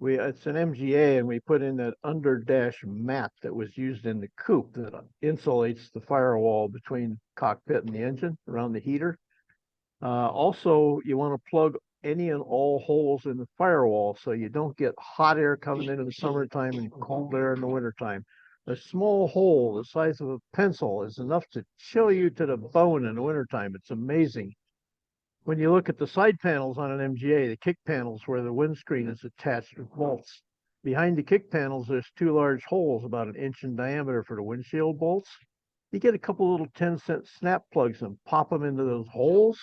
It's an MGA, and we put in that under dash mat that was used in the coupe that insulates the firewall between the cockpit and the engine around the heater. Also, you want to plug any and all holes in the firewall so you don't get hot air coming in the summertime and cold air in the wintertime. A small hole the size of a pencil is enough to chill you to the bone in the wintertime. It's amazing. When you look at the side panels on an MGA, the kick panels where the windscreen is attached with bolts, behind the kick panels, there's 2 large holes about 1 inch in diameter for the windshield bolts. You get a couple little 10-cent snap plugs and pop them into those holes.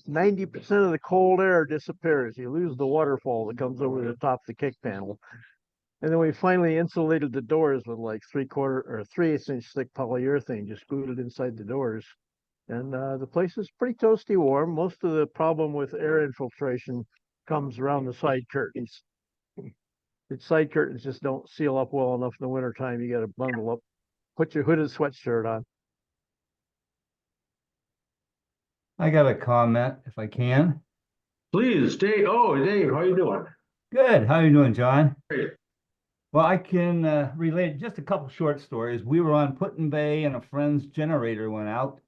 90% of the cold air disappears. You lose the waterfall that comes over the top of the kick panel. And then we finally insulated the doors with like 3/4 or 3/8 inch thick polyurethane, just glued it inside the doors. And the place is pretty toasty warm. Most of the problem with air infiltration comes around the side curtains. The side curtains just don't seal up well enough in the wintertime. You got to bundle up, put your hooded sweatshirt on. I got a comment if I can. Please, Dave. Oh, Dave, how you doing? Good. How you doing, John? Great. Well, I can relate just a couple short stories. We were on Put-in-Bay and a friend's generator went out.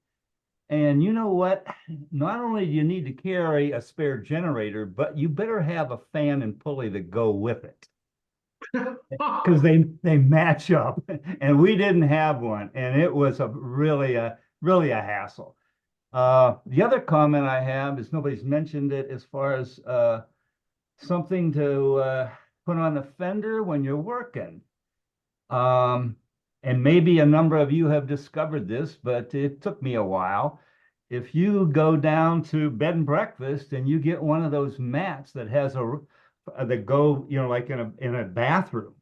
And you know what? Not only do you need to carry a spare generator, but you better have a fan and pulley to go with it. Because they match up. And we didn't have one. And it was really a hassle. The other comment I have is nobody's mentioned it as far as something to put on the fender when you're working. And maybe a number of you have discovered this, but it took me a while. If you go down to bed and breakfast and you get one of those mats that has that go, like in a bathroom,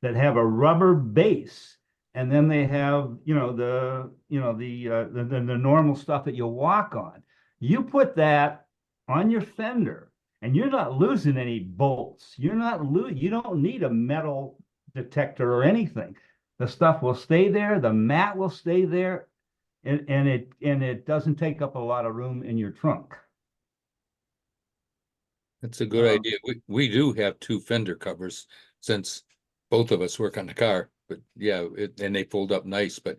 that have a rubber base, and then they have, the normal stuff that you walk on. You put that on your fender, and you're not losing any bolts. You don't need a metal detector or anything. The stuff will stay there. The mat will stay there, and it doesn't take up a lot of room in your trunk. That's a good idea. We do have 2 fender covers since both of us work on the car. But yeah, and they fold up nice. But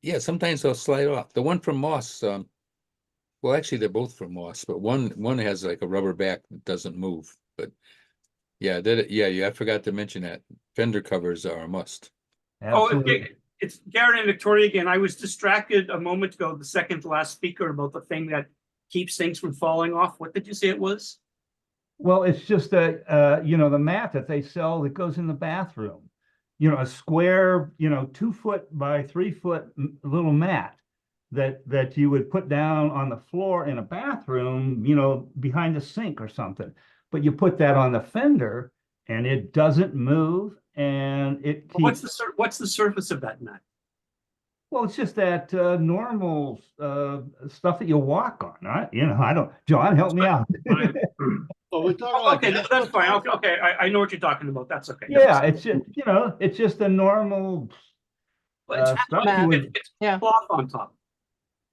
yeah, sometimes they'll slide off. The one from Moss, well, actually, they're both from Moss, but one has like a rubber back that doesn't move. But yeah, I forgot to mention that fender covers are a must. Absolutely. Oh, it's Garrett and Victoria again. I was distracted a moment ago, the second to last speaker, about the thing that keeps things from falling off. What did you say it was? Well, it's just the mat that they sell that goes in the bathroom. A square, 2 foot by 3 foot little mat that you would put down on the floor in a bathroom, behind the sink or something. But you put that on the fender and it doesn't move, and it keeps... What's the surface of that mat? Well, it's just that normal stuff that you walk on. I don't. John, help me out. Oh, we're talking like Okay, that's fine. Okay, okay, I know what you're talking about. That's okay. Yeah, it's just, it's just a normal Well, it's stuff like- you would, it's cloth on top,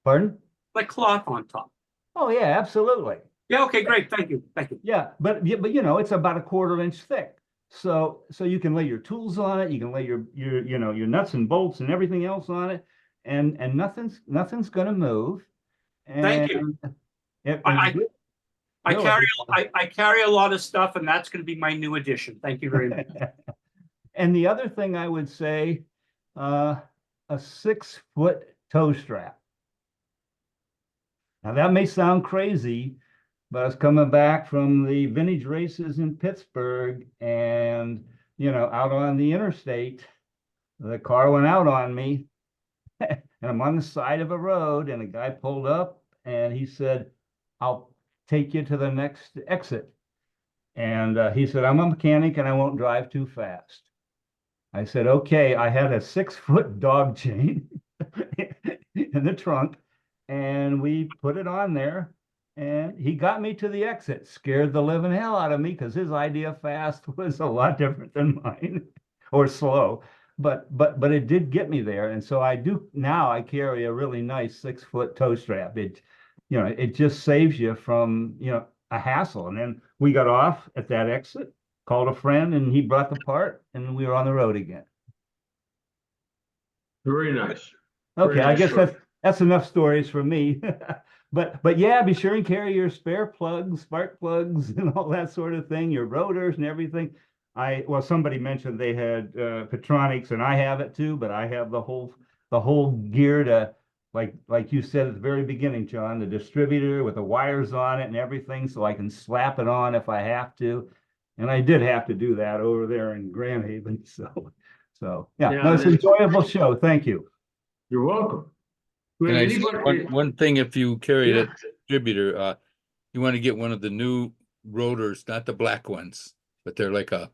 pardon? like cloth on top. Oh, yeah, absolutely. Yeah, okay, great. Thank you. Thank you. Yeah, but it's about a 1/4 inch thick. So you can lay your tools on it, you can lay your nuts and bolts and everything else on it, and nothing's gonna move. Thank you. And I carry a lot of stuff, and that's going to be my new addition. Thank you very much. And the other thing I would say, a 6-foot toe strap. Now that may sound crazy, but I was coming back from the vintage races in Pittsburgh, and out on the interstate, the car went out on me, and I'm on the side of a road, and a guy pulled up, and he said, "I'll take you to the next exit." And he said, "I'm a mechanic and I won't drive too fast." I said, "Okay." I had a 6-foot dog chain in the trunk, and we put it on there, and he got me to the exit. Scared the living hell out of me because his idea fast was a lot different than mine, or slow. But it did get me there, and so I carry a really nice 6-foot toe strap. It just saves you from a hassle. And then we got off at that exit, called a friend, and he brought the part, and we were on the road again. Very nice. Okay, Very I nice guess story. that's enough stories for me. But yeah, be sure and carry your spare plugs, spark plugs, and all that sort of thing, your rotors and everything. Somebody mentioned they had Petronics, and I have it too, but I have the whole gear to, like you said at the very beginning, John, the distributor with the wires on it and everything, so I can slap it on if I have to. And I did have to do that over there in Grand Haven. So yeah, no, it's an enjoyable show. Thank you. You're welcome. Can I say one thing? If you carry that distributor, you want to get one of the new rotors, not the black ones, but they're like I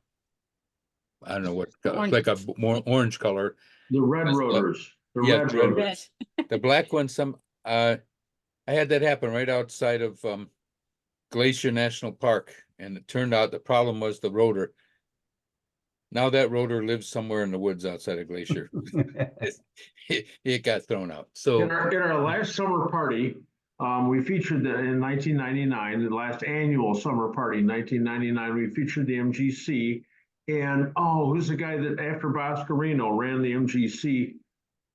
don't know what, like a more orange color. The red rotors. The Yeah, red rotors. the black ones. I had that happen right outside of Glacier National Park, and it turned out the problem was the rotor. Now that rotor lives somewhere in the woods outside of Glacier. It got thrown out. So in our last summer party, we featured in 1999, the last annual summer party, 1999, we featured the MGC. And who's the guy that after Boscarino ran the MGC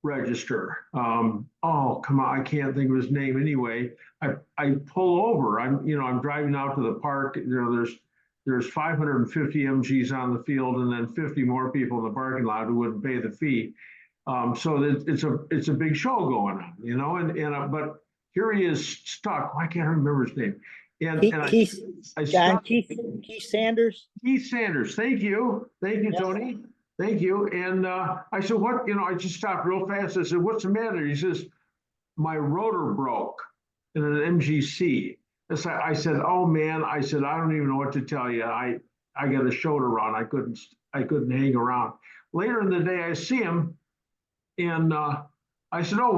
register? Come on, I can't think of his name anyway. I pull over. I'm driving out to the park. There's 550 MGs on the field, and then 50 more people in the parking lot who wouldn't pay the fee. So it's a big show going on, but here he is stuck. I can't remember his name. Keith Sanders. Keith Sanders. Thank you, Tony. Thank you. And I said, what? I just stopped real fast. I said, "What's the matter?" He says, "My rotor broke in an MGC." I said, "Oh man," I said, "I don't even know what to tell you. I got a show to run. I couldn't hang around." Later in the day, I see him, and I said, "Oh,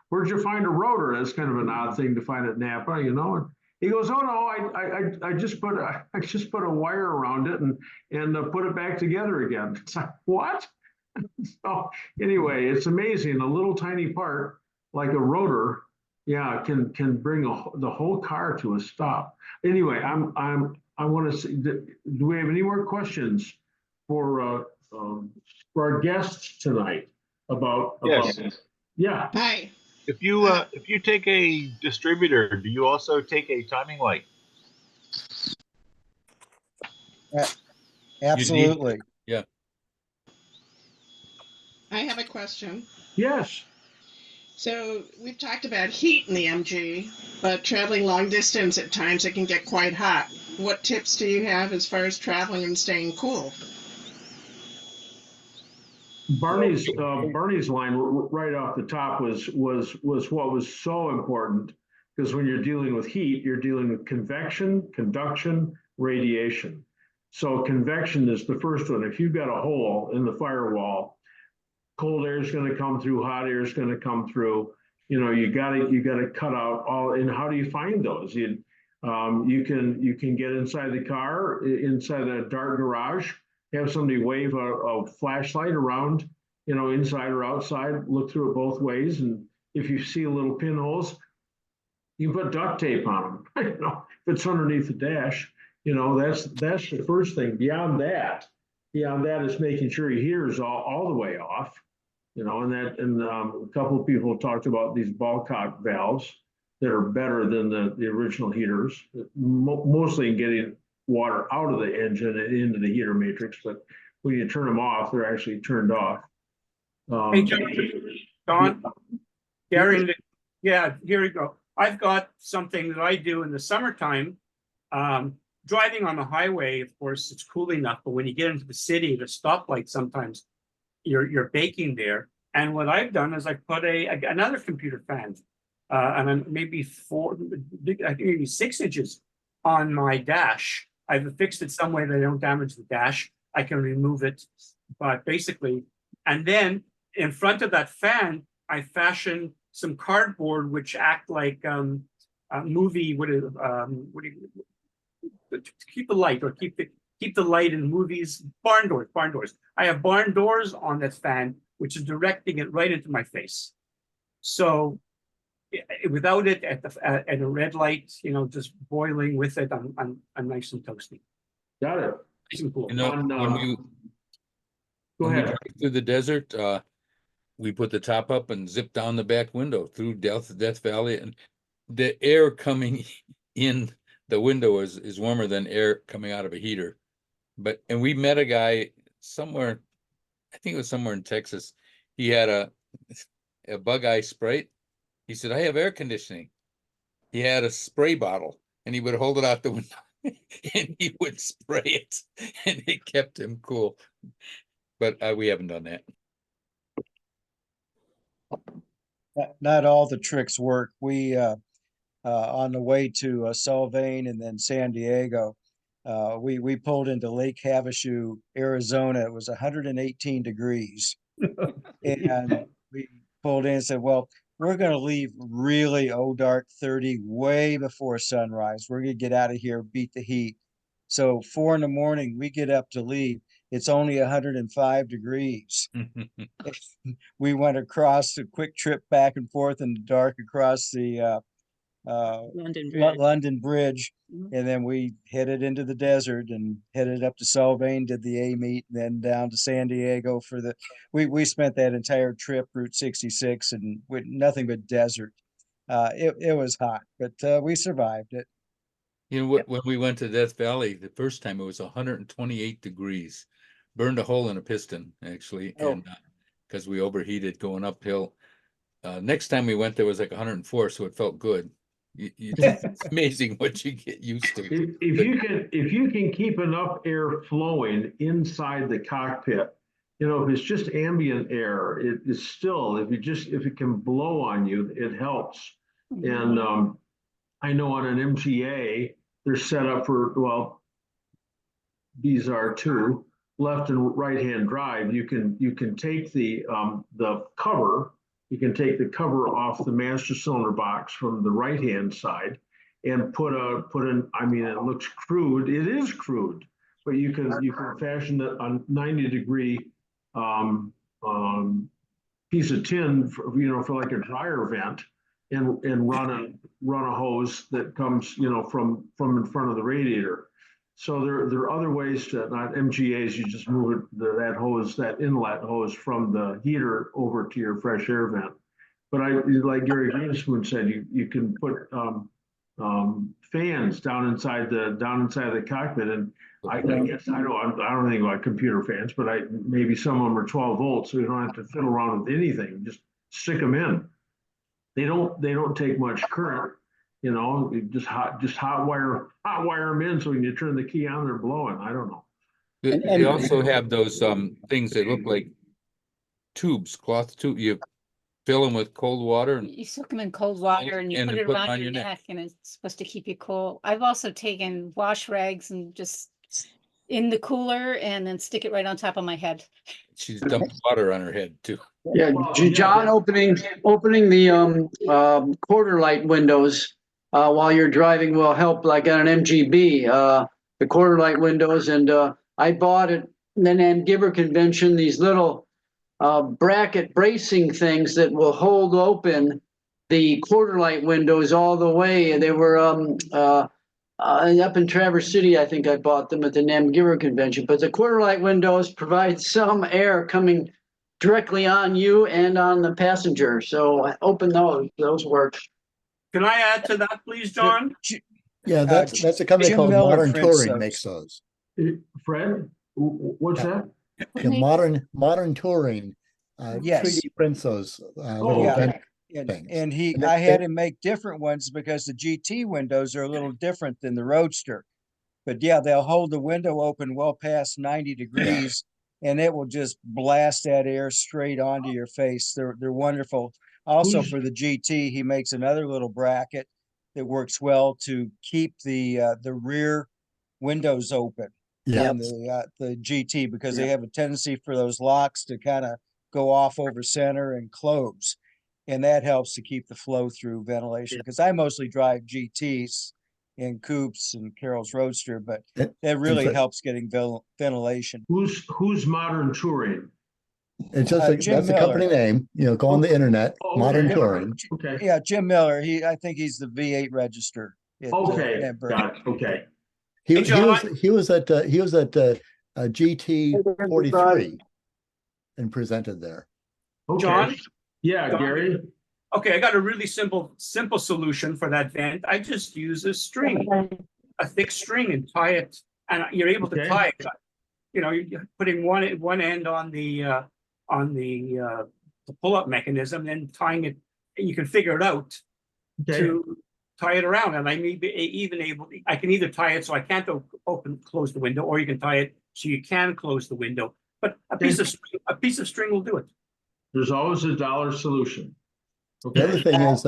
where'd you find a rotor?" That's kind of an odd thing to find at Napa, And he goes, "Oh no, I just put a wire around it and put it back together again." It's like, what? So anyway, it's amazing. A little tiny part like a rotor, can bring the whole car to a stop. Anyway, I want to see. Do we have any more questions for our guests tonight about Yes. this? Yeah. Hi. If you take a distributor, do you also take a timing light? Absolutely. Yeah. I have a question. Yes. So we've talked about heat in the MG, but traveling long distance at times it can get quite hot. What tips do you have as far as traveling and staying cool? Barney's line right off the top was what was so important, because when you're dealing with heat, you're dealing with convection, conduction, radiation. So convection is the first one. If you've got a hole in the firewall, cold air is going to come through, hot air is going to come through. You got to cut out all. And how do you find those? You can get inside the car, inside a dark garage, have somebody wave a flashlight around, inside or outside, look through it both ways. And if you see little pinholes, you put duct tape on them. If it's underneath the dash, that's the first thing. Beyond that is making sure your heater is all the way off. And a couple of people talked about these ball cock valves that are better than the original heaters, mostly in getting water out of the engine and into the heater matrix. But when you turn them off, they're actually turned off. Hey, Don, Gary, yeah, here we go. I've got something that I do in the summertime. Driving on the highway, of course, it's cool enough, but when you get into the city, the stoplight, sometimes you're baking there. And what I've done is I put another computer fan, and then maybe I think maybe 6 inches on my dash. I've fixed it some way that I don't damage the dash. I can remove it, but basically, and then in front of that fan, I fashion some cardboard which act like movie. To keep the light or keep the light in movies. Barn doors. I have barn doors on that fan, which is directing it right into my face. So without it at a red light, just boiling with it, I'm nice and toasty. Got it. Nice and cool. Go ahead. Drive through the desert, we put the top up and zip down the back window through Death Valley, and the air coming in the window is warmer than air coming out of a heater. And we met a guy somewhere, I think it was somewhere in Texas. He had a bug eye spray. He said, I have air conditioning. He had a spray bottle and he would hold it out the window and he would spray it and it kept him cool. But we haven't done that. Not all the tricks work. We on the way to Solvang and then San Diego, we pulled into Lake Havasu, Arizona. It was 118 degrees, and we pulled in and said, "Well, we're going to leave really dark 30 way before sunrise. We're going to get out of here, beat the heat." So 4 a.m, we get up to leave. It's only 105 degrees. We went across a quick trip back and forth in the dark across the London Bridge, and then we headed into the desert and headed up to Solvang, did the A meet, and then down to San Diego for we spent that entire trip, Route 66, and with nothing but desert. It was hot, but we survived it. When we went to Death Valley the first time, it was 128 degrees. Burned a hole in a piston, actually, and because we overheated going uphill. Next time we went, there was like 104, so it felt good. It's amazing what you get used to. If you can keep enough air flowing inside the cockpit, if it's just ambient air, it is still, if it can blow on you, it helps. And I know on an MGA, they're set up for, these are two left and right hand drive. You can take the cover. You can take the cover off the master cylinder box from the right hand side and put in. I mean, it looks crude. It is crude, but you can fashion a 90-degree piece of tin for like a dryer vent and run a hose that comes from in front of the radiator. So there are other ways to, not MGAs, you just move that inlet hose from the heater over to your fresh air vent. But like Gary Greenspoon said, you can put fans down inside the cockpit, and I guess I don't think about computer fans, but maybe some of them are 12 volts, so you don't have to fiddle around with anything. Just stick them in. They don't take much current. Just hot wire them in, so when you turn the key on, they're blowing. I don't know. They also have those things that look like tubes, cloth tube. You fill them with cold water. You soak them in cold water and you put it around your neck, and it's supposed to keep you cool. I've also taken wash rags and just in the cooler and then stick it right on top of my head. She's dumped water on her head too. Yeah, John, opening the quarter light windows. while you're driving will help, like on an MGB, the quarter light windows. And I bought at the Nangiver convention these little bracket bracing things that will hold open the quarter light windows all the way. They were up in Traverse City. I think I bought them at the Nangiver convention. But the quarter light windows provide some air coming directly on you and on the passenger. So open those work. Can I add to that, please, John? Yeah, that's a company Jim called Miller Modern prints Touring those. makes those. Fred, what's that? Yeah, modern Touring. Yes. 3D prints those Oh, little okay. vent things. And And I they- had him make different ones because the GT windows are a little different than the Roadster. But yeah, they'll hold the window open well past 90 degrees and it will just blast that air straight onto your face. They're wonderful. Also Who's- for the GT, he makes another little bracket that works well to keep the rear windows open Yeah. in the GT, because they have a tendency for those locks to kind of go off over center and close. And that helps to keep the flow through ventilation, because I mostly drive GTs and coupes and Carol's Roadster, but that really helps getting ventilation. Who's Modern Touring? It's just Jim that's the Miller. company name. Go on the internet, Oh, Modern okay. Touring. Okay. Yeah, Jim Miller. I think he's the V8 register. Okay, at Berkeley. got it. Okay. He Hey, John, he was at GT 43 and presented there. Okay. John? Yeah, John? Gary. Okay, I got a really simple solution for that vent. I just use a string, a thick string, and tie it, and you're able to Okay. tie it. You're putting one end on the pull-up mechanism, then tying it, and you can figure it out Okay. to tie it around. And I may be even able, I can either tie it so I can't close the window, or you can tie it so you can close the window. But a piece of string will do it. There's always a dollar solution. The other Okay. thing is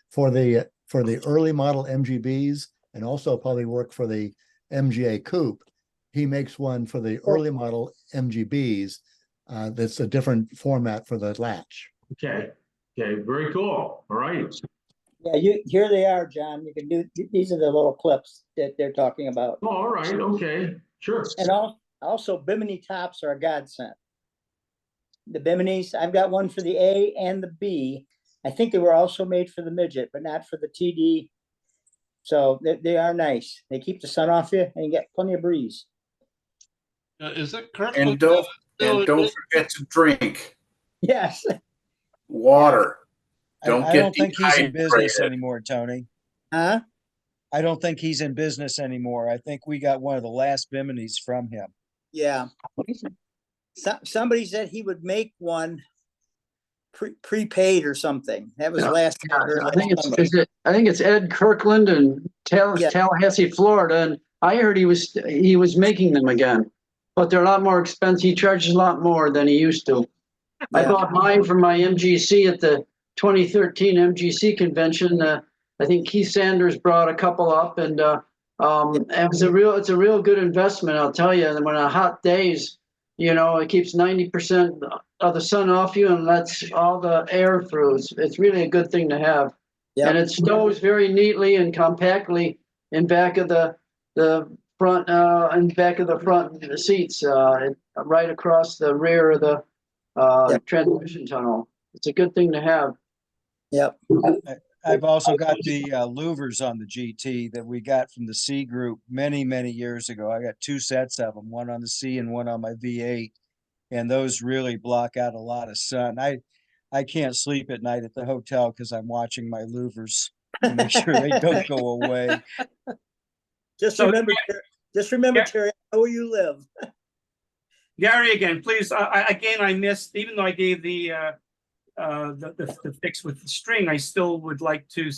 for the early model MGBs, and also probably work for the MGA coupe, he makes one for the early model MGBs that's a different format for the latch. Okay. Okay. Very cool. All right. Yeah, here they are, John. You can do, these are the little clips that they're talking about. Oh, all right. Okay. Sure. And also Bimini tops are a godsend. The Biminis, I've got one for the A and the B. I think they were also made for the midget, but not for the TD. So they are nice. They keep the sun off you and you get plenty of breeze. Is that correct? And don't forget to drink Yes. water. I Don't don't get think he's in business dehydrated. anymore, Tony. Huh? I don't think he's in business anymore. I think we got one of the last Biminis from him. Yeah. Somebody said he would make one prepaid or something. That was last year. I think it's Ed Kirkland and Tallahassee, Florida, and I heard he was making them again, but they're a lot more expensive. He charges a lot more than he used to. I bought mine from my MGC at the 2013 MGC convention. I think Keith Sanders brought a couple up, and it's a real good investment, I'll tell you. And when on hot days, it keeps 90% of the sun off you and lets all the air through. It's really a good thing to have. Yep. And it stows very neatly and compactly in back of the front seats, right across the rear of the transmission tunnel. It's a good thing to have. Yep. I've also got the louvers on the GT that we got from the C group many, many years ago. I got two sets of them, one on the C and one on my V8. And those really block out a lot of sun. I can't sleep at night at the hotel because I'm watching my louvers to make sure they don't go away. Just remember, Terry, I know where you live. Gary, again, please. I missed, even though I gave the fix with the string, I still would like to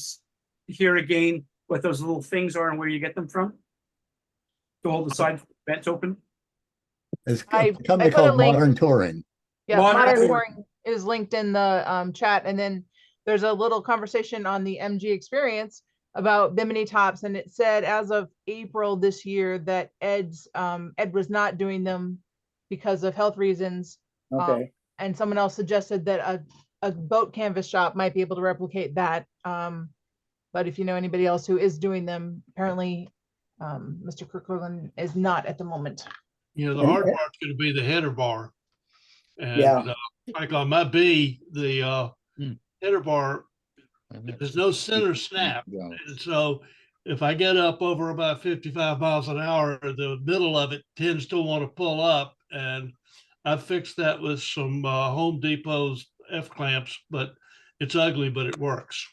hear again what those little things are and where you get them from to hold the side vents open. It's a company put a called link. Modern Touring. Yeah, Modern Touring is linked in the chat, and then there's a little conversation on the MG experience about Bimini tops, and it said as of April this year that Ed was not doing them because of health reasons. Okay. And someone else suggested that a boat canvas shop might be able to replicate that. But if you know anybody else who is doing them, apparently Mr. Kirkland is not at the moment. You know, the hard part's going to be the header bar. And Yeah. like on my B, the header bar, there's no center snap. And so if I get up over about 55 miles an hour, the middle of it tends to want to pull up. And I fixed that with some Home Depot's F-clamps, but it's ugly, but it works.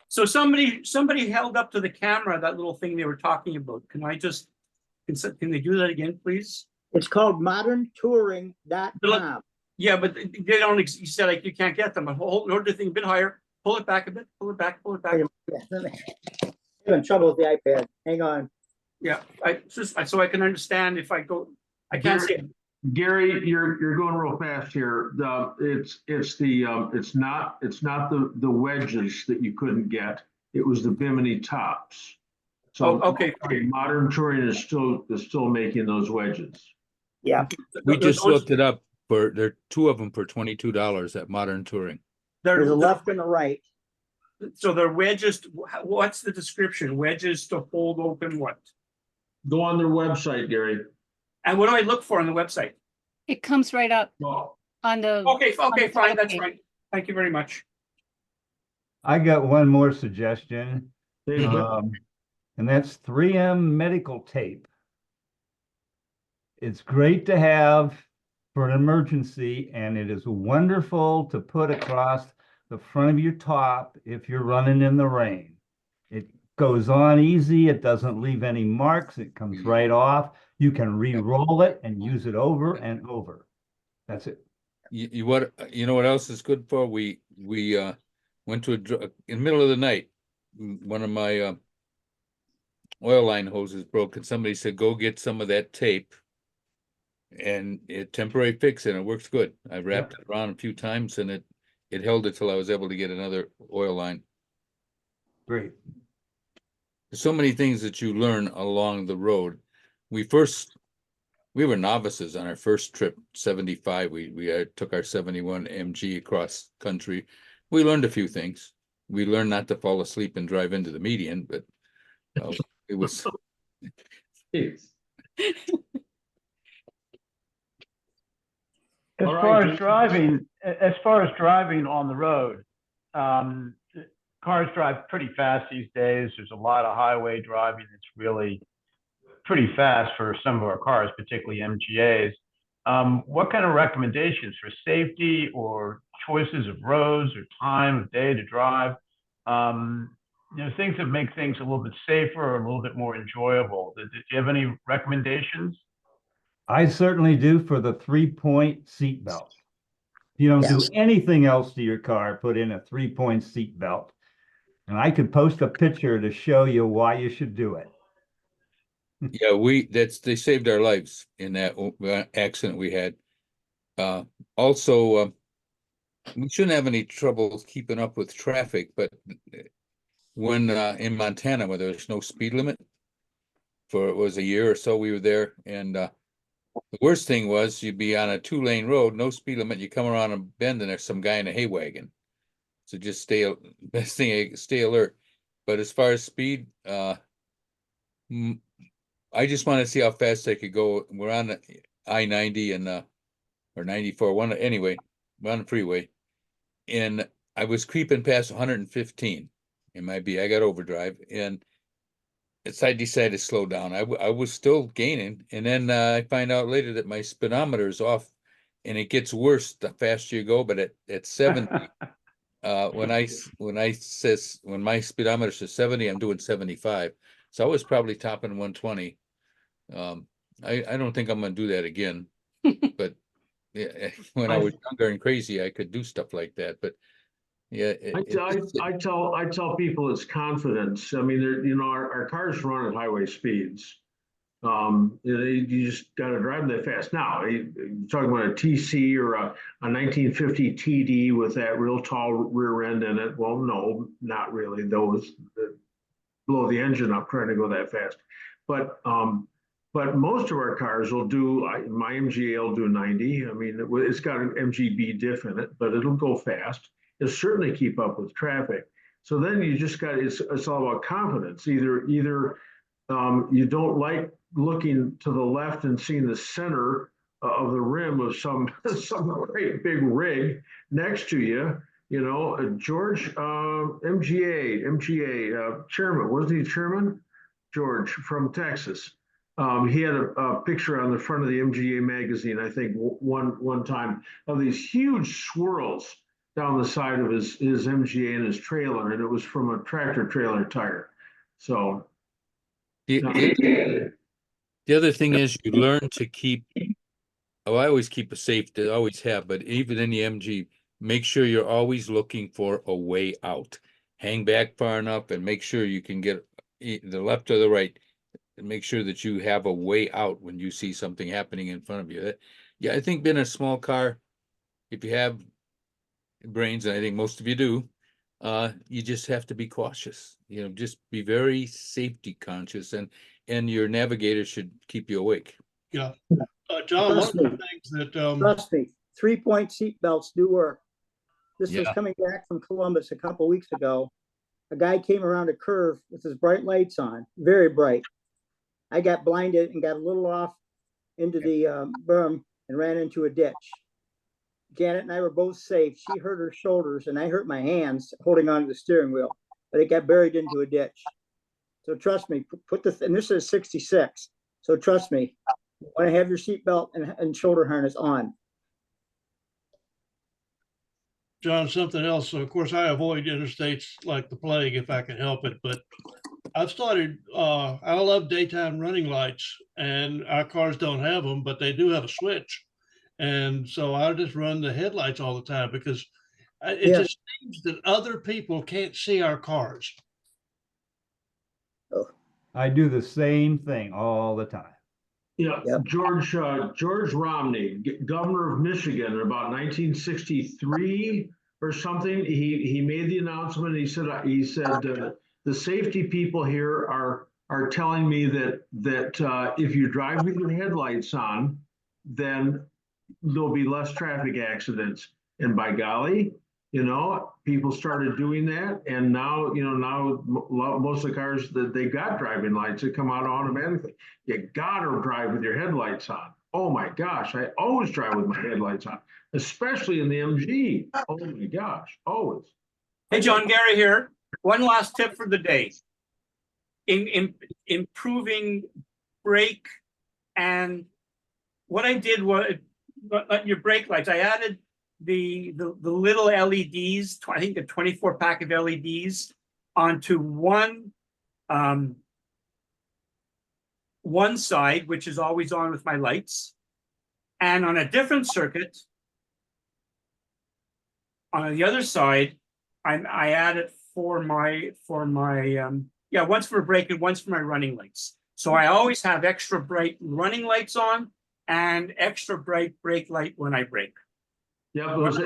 So somebody held up to the camera that little thing they were talking about. Can they do that again, please? It's called moderntouring.com. Yeah, but they don't, you said like you can't get them. Hold the thing a bit higher, pull it back a bit, pull it back. I'm having trouble with the iPad. Hang on. Yeah, so I can understand if I go, I can't see it. Gary, you're going real fast here. It's not the wedges that you couldn't get. It was the Bimini tops. So okay. Modern Touring is still making those wedges. Yeah. We just looked it up. There are two of them for $22 at Modern Touring. There's a left and a right. So they're wedges. What's the description? Wedges to hold open what? Go on their website, Gary. And what do I look for on the website? It comes right up on the. Okay, fine. That's right. Thank you very much. I got one more suggestion. And that's 3M medical tape. It's great to have for an emergency, and it is wonderful to put across the front of your top if you're running in the rain. It goes on easy. It doesn't leave any marks. It comes right off. You can re-roll it and use it over and over. That's it. You know what else is good for? We went to in the middle of the night. One of my oil line hoses broke, and somebody said, "Go get some of that tape." And it temporary fix, and it works good. I wrapped it around a few times, and it held it till I was able to get another oil line. Great. There's so many things that you learn along the road. We were novices on our first trip, 75. We took our 71 MG across country. We learned a few things. We learned not to fall asleep and drive into the median, but it was. As far as driving on the road, cars drive pretty fast these days. There's a lot of highway driving that's really pretty fast for some of our cars, particularly MGAs. What kind of recommendations for safety or choices of roads or time of day to drive? Things that make things a little bit safer or a little bit more enjoyable. Did you have any recommendations? I certainly do for the 3-point seat belt. If you don't do anything else to your car, put in a 3-point seat belt. And I could post a picture to show you why you should do it. Yeah, they saved our lives in that accident we had. Also, we shouldn't have any trouble keeping up with traffic, but when in Montana, where there's no speed limit, for it was a year or so we were there, and the worst thing was you'd be on a 2-lane road, no speed limit. You come around a bend and there's some guy in a hay wagon. So just stay alert. But as far as speed, I just want to see how fast I could go. We're on the I-90 and or 94. Anyway, we're on the freeway, and I was creeping past 115 in my B. I got overdrive, and I decided to slow down. I was still gaining, and then I find out later that my speedometer is off, and it gets worse the faster you go. But at 70, when my speedometer says 70, I'm doing 75. So I was probably topping 120. I don't think I'm going to do that again. But when I was younger and crazy, I could do stuff like that. But yeah, I tell people it's confidence. I mean, our cars run at highway speeds. You just got to drive them that fast. Now, you're talking about a TC or a 1950 TD with that real tall rear end in it. Well, no, not really. Those that blow the engine up trying to go that fast. But most of our cars will do. My MGA will do 90. I mean, it's got an MGB diff in it, but it'll go fast. It'll certainly keep up with traffic. So then you just got, it's all about confidence. Either you don't like looking to the left and seeing the center of the rim of some great big rig next to you. You know, George, MGA chairman, wasn't he chairman? George from Texas. He had a picture on the front of the MGA magazine, I think, one time, of these huge swirls down the side of his MGA and his trailer, and it was from a tractor trailer tire. So the other thing is you learn to keep. Oh, I always keep a safety, I always have, but even in the MG, make sure you're always looking for a way out. Hang back far enough and make sure you can get the left or the right, and make sure that you have a way out when you see something happening in front of you. Yeah, I think being a small car, if you have brains, and I think most of you do, you just have to be cautious. You know, just be very safety conscious, and your navigator should keep you awake. Yeah. John, one of Trust the me. things that Trust me, 3-point seat belts do work. This was Yeah. coming back from Columbus a couple weeks ago. A guy came around a curve with his bright lights on, very bright. I got blinded and got a little off into the berm and ran into a ditch. Janet and I were both safe. She hurt her shoulders and I hurt my hands holding onto the steering wheel, but it got buried into a ditch. So trust me, and this is 66. So trust me, you want to have your seatbelt and shoulder harness on. John, something else. Of course, I avoid interstates like the plague if I can help it, but I've started, I love daytime running lights, and our cars don't have them, but they do have a switch. And so I just run the headlights all the time because it just seems that other people can't see our cars. I do the same thing all the time. Yeah, George Romney, governor of Michigan, in about 1963 or something, he made the announcement. He said the safety people here are telling me that if you drive with your headlights on, then there'll be less traffic accidents. And by golly, you know, people started doing that, and now, you know, most of the cars that they got driving lights that come out automatically. You gotta drive with your headlights on. Oh my gosh, I always drive with my headlights on, especially in the MG. Oh my gosh, always. Hey, John, Gary here. One last tip for the day. In improving brake, and what I did was your brake lights. I added the little LEDs, I think the 24 pack of LEDs onto one side, which is always on with my lights, and on a different circuit on the other side, I add it for my once for brake and once for my running lights. So I always have extra bright running lights on and extra bright brake light when I brake. Yeah, those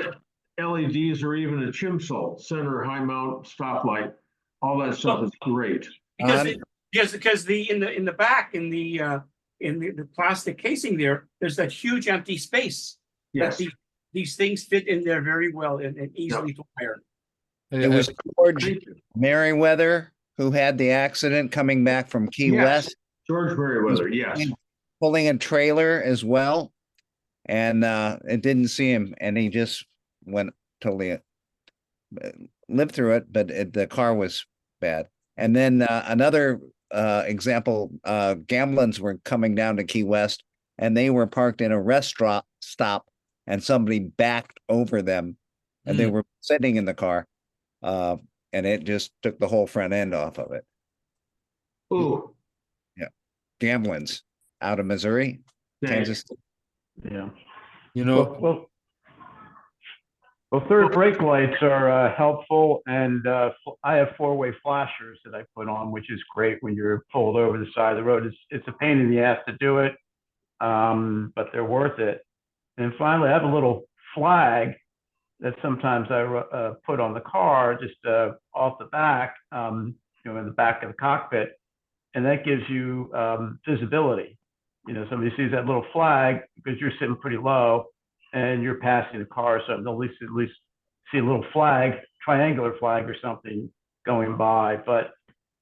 LEDs or even a chimsol, center high mount stoplight, all that stuff is great. Because in the back in the plastic casing there's that huge empty space. Yes. That these things fit in there very well and easily to wire. It was George Merriweather who had the accident coming back from Key West. George Merriweather, yes. Pulling a trailer as well. And it didn't see him, and he just went totally lived through it, but the car was bad. And then another example, Gamblins were coming down to Key West, and they were parked in a restaurant stop, and somebody backed over them, and they were sitting in the car, and it just took the whole front end off of it. Ooh. Yeah. Gamblins out of Missouri, Kansas. Yeah. You know, well, third brake lights are helpful, and I have four-way flashers that I put on, which is great when you're pulled over the side of the road. It's a pain in the ass to do it, but they're worth it. And finally, I have a little flag that sometimes I put on the car, just off the back, in the back of the cockpit, and that gives you visibility. You know, somebody sees that little flag because you're sitting pretty low and you're passing the car, so they'll at least see a little flag, triangular flag or something, going by, but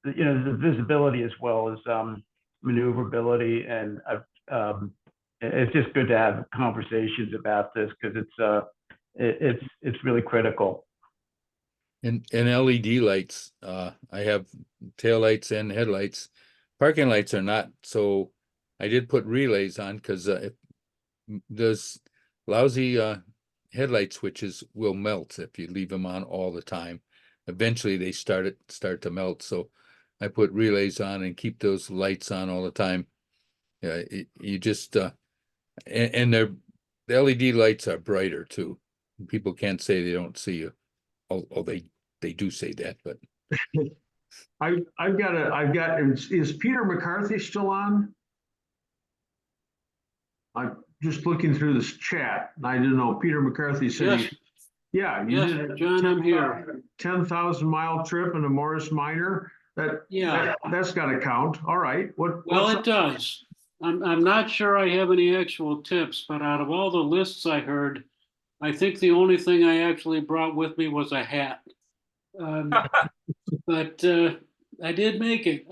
you know, the visibility as well as maneuverability, and it's just good to have conversations about this because it's really critical. And LED lights, I have taillights and headlights. Parking lights are not, so I did put relays on because those lousy headlight switches will melt if you leave them on all the time. Eventually they start to melt, so I put relays on and keep those lights on all the time. You just and the LED lights are brighter too. People can't say they don't see you. Oh, they do say that, but is Peter McCarthy still on? I'm just looking through this chat. I didn't know Peter McCarthy said, Yes. yeah, you Yes, did a John, I'm here. 10,000 mile trip in a Morris Minor. That's got to count. All right. Well, it does. I'm not sure I have any actual tips, but out of all the lists I heard, I think the only thing I actually brought with me was a hat. But I did make it.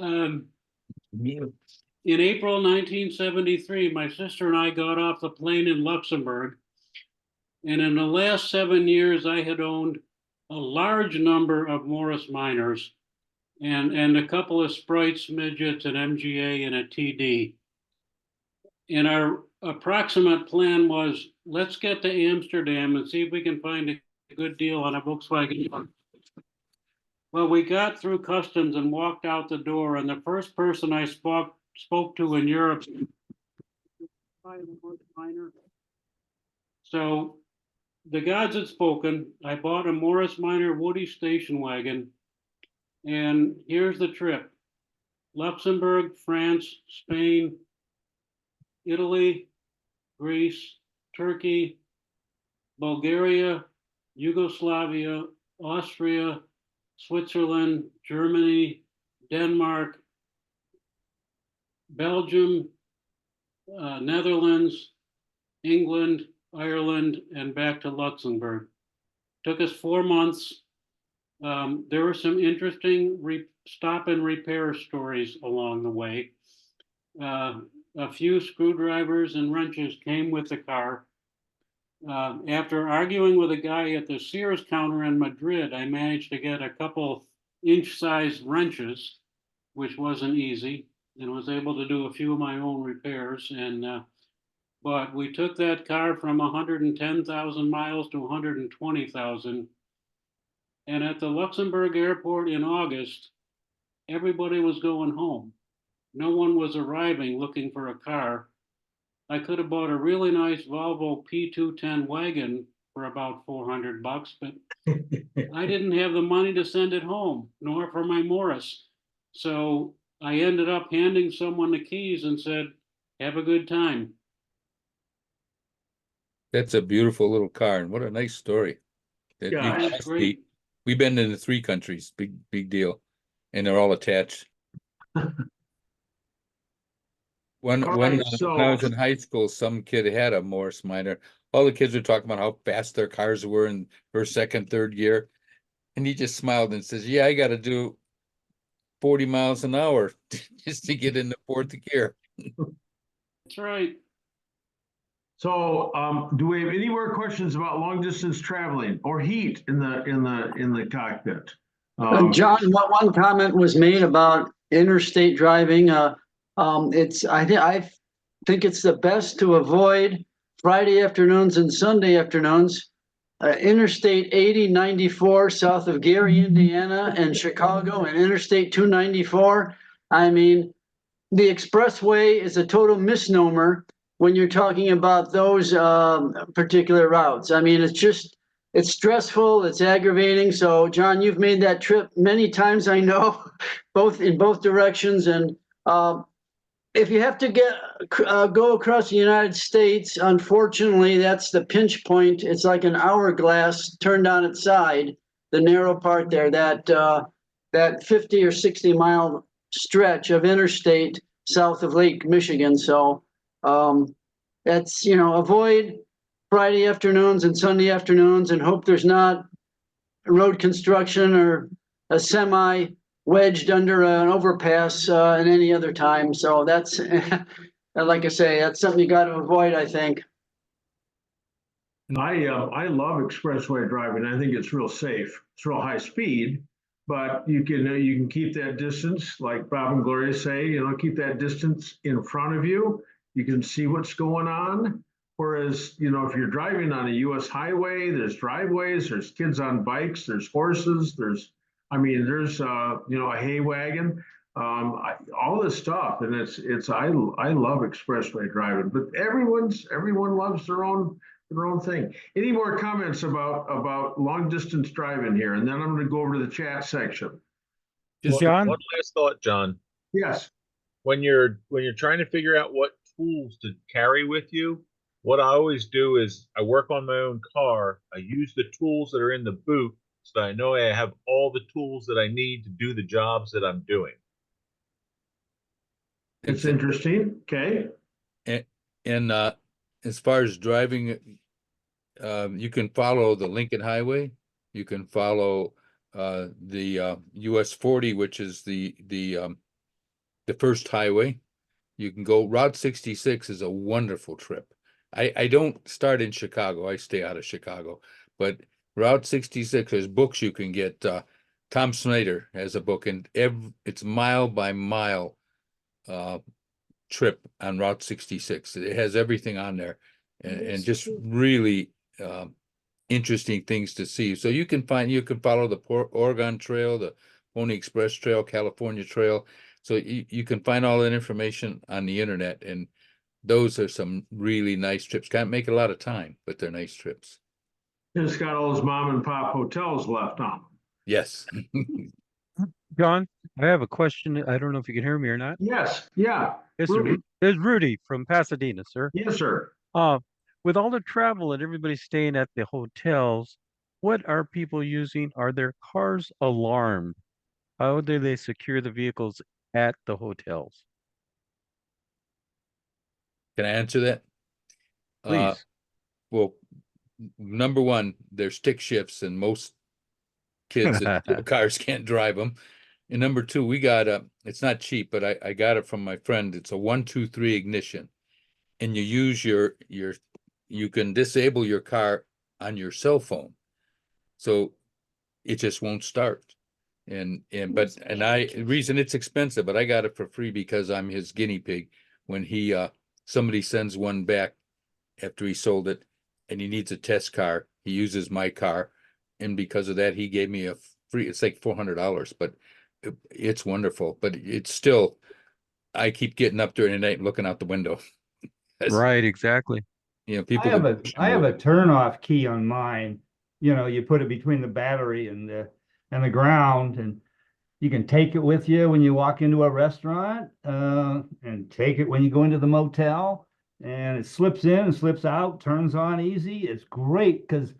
In April 1973, my sister and I got off the plane in Luxembourg. And in the last 7 years, I had owned a large number of Morris Minors and a couple of Sprites, Midgets, an MGA, and a TD. And our approximate plan was, let's get to Amsterdam and see if we can find a good deal on a Volkswagen truck. Well, we got through customs and walked out the door, and the first person I spoke to in Europe. So the gods had spoken. I bought a Morris Minor Woody station wagon, and here's the trip: Luxembourg, France, Spain, Italy, Greece, Turkey, Bulgaria, Yugoslavia, Austria, Switzerland, Germany, Denmark, Belgium, Netherlands, England, Ireland, and back to Luxembourg. Took us 4 months. There were some interesting stop and repair stories along the way. A few screwdrivers and wrenches came with the car. After arguing with a guy at the Sears counter in Madrid, I managed to get a couple inch-sized wrenches, which wasn't easy, and was able to do a few of my own repairs. But we took that car from 110,000 miles to 120,000. And at the Luxembourg airport in August, everybody was going home. No one was arriving looking for a car. I could have bought a really nice Volvo P210 wagon for about $400, but I didn't have the money to send it home, nor for my Morris. So I ended up handing someone the keys and said, have a good time. that's a beautiful little car, and what a nice story. Yeah, it's great. We've been in the 3 countries, big deal, and they're all attached. When I was in high school, some kid had a Morris Minor. All the kids were talking about how fast their cars were in first, second, third gear. And he just smiled and says, yeah, I got to do 40 miles an hour just to get into 4th gear. That's right. So, do we have any more questions about long distance traveling or heat in the cockpit? John, one comment was made about interstate driving. I think it's the best to avoid Friday afternoons and Sunday afternoons. Interstate 8094 south of Gary, Indiana, and Chicago, and Interstate 294. I mean, the expressway is a total misnomer when you're talking about those particular routes. I mean, it's stressful, it's aggravating. So, John, you've made that trip many times, I know, in both directions. And if you have to go across the United States, unfortunately, that's the pinch point. It's like an hourglass turned on its side, the narrow part there, that 50 or 60 mile stretch of interstate south of Lake Michigan. So that's, avoid Friday afternoons and Sunday afternoons and hope there's not road construction or a semi wedged under an overpass in any other time. So that's, like I say, that's something you got to avoid, I think. I love expressway driving. I think it's real safe. It's real high speed, but you can keep that distance, like Bob and Gloria say. Keep that distance in front of you. You can see what's going on. Whereas, if you're driving on a U.S. highway, there's driveways, there's kids on bikes, there's horses, there's a hay wagon, all this stuff, and I love expressway driving. But everyone loves their own thing. Any more comments about long distance driving here? And then I'm going to go over to the chat section. One last thought, John. Yes. When you're trying to figure out what tools to carry with you, what I always do is I work on my own car. I use the tools that are in the boot so that I know I have all the tools that I need to do the jobs that I'm doing. It's interesting. Okay. And as far as driving, you can follow the Lincoln Highway. You can follow the US 40, which is the first highway. You can go Route 66 is a wonderful trip. I don't start in Chicago. I stay out of Chicago, but Route 66, there's books you can get. Tom Snyder has a book, and it's mile by mile trip on Route 66. It has everything on there, and just really interesting things to see. So you can follow the Oregon Trail, the Pony Express Trail, California Trail. So you can find all that information on the internet, and those are some really nice trips. Can't make a lot of time, but they're nice trips. It's got all those mom and pop hotels left on. Yes. John, I have a question. I don't know if you can hear me or not. Yes. Yeah. It's Rudy from Pasadena, sir. Yes, sir. With all the travel and everybody staying at the hotels, what are people using? Are their cars alarmed? How do they secure the vehicles at the hotels? Can I answer that? Please. Well, number one, there's stick shifts, and most kids in cars can't drive them. And number two, we got it's not cheap, but I got it from my friend. It's a 1-2-3 ignition, and you use you can disable your car on your cell phone, so it just won't start. The reason it's expensive, but I got it for free because I'm his guinea pig. When somebody sends one back after he sold it, and he needs a test car, he uses my car, and because of that, he gave me a free. It's like $400, but it's wonderful. But it's still, I keep getting up during the night and looking out the window. Right, exactly. People. I have a turn-off key on mine. You put it between the battery and the ground, and you can take it with you when you walk into a restaurant, and take it when you go into the motel, and it slips in and slips out, turns on easy. It's great because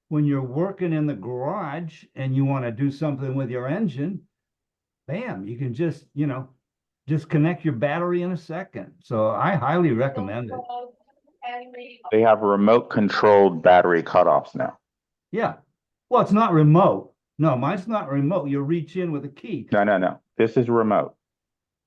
when you're working in the garage and you want to do something with your engine, bam, you can just connect your battery in a second. So I highly recommend it. They have remote controlled battery cutoffs now. Yeah. Well, it's not remote. No, mine's not remote. You reach in with a key. No. This is remote.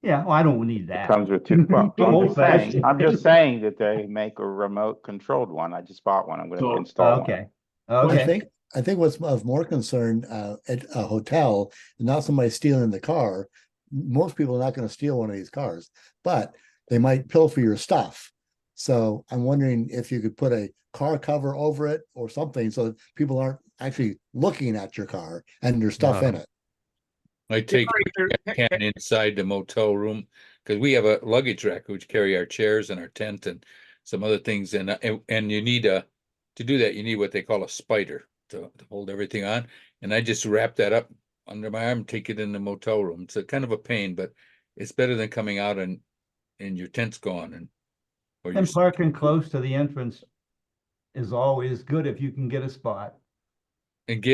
Yeah, well, I don't need that. It comes with two. Well, I'm just saying that they make a remote controlled one. I just bought one. I'm going to install one. Okay. I think what's of more concern at a hotel is not somebody stealing the car. Most people are not going to steal one of these cars, but they might pilfer your stuff. So I'm wondering if you could put a car cover over it or something so that people aren't actually looking at your car and there's stuff in it. I take a can inside the motel room because we have a luggage rack which carry our chairs and our tent and some other things, and you need to do that. You need what they call a spider to hold everything on, and I just wrap that up under my arm, take it in the motel room. It's a kind of a pain, but it's better than coming out and your tent's gone and parking close to the entrance is always good if you can get a spot. And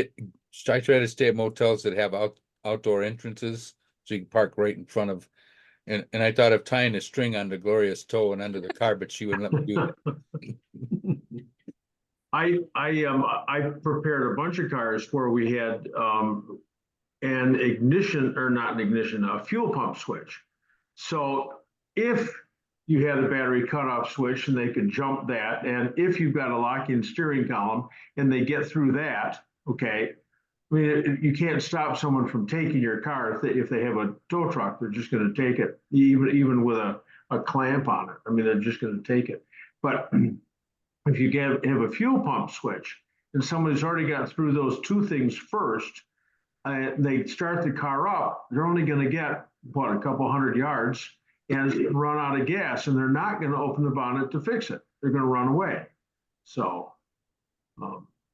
I try to stay at motels that have outdoor entrances so you can park right in front of. And I thought of tying a string onto Gloria's toe and under the car, but she wouldn't let me do it. I prepared a bunch of cars where we had an ignition, or not an ignition, a fuel pump switch. So if you had a battery cutoff switch and they could jump that, and if you've got a lock-in steering column and they get through that, okay, I mean, you can't stop someone from taking your car if they have a tow truck. They're just going to take it, even with a clamp on it. I mean, they're just going to take it. But if you have a fuel pump switch and somebody's already got through those two things first, they start the car up, they're only going to get, what, a couple hundred yards and run out of gas, and they're not going to open the bonnet to fix it. They're going to run away. So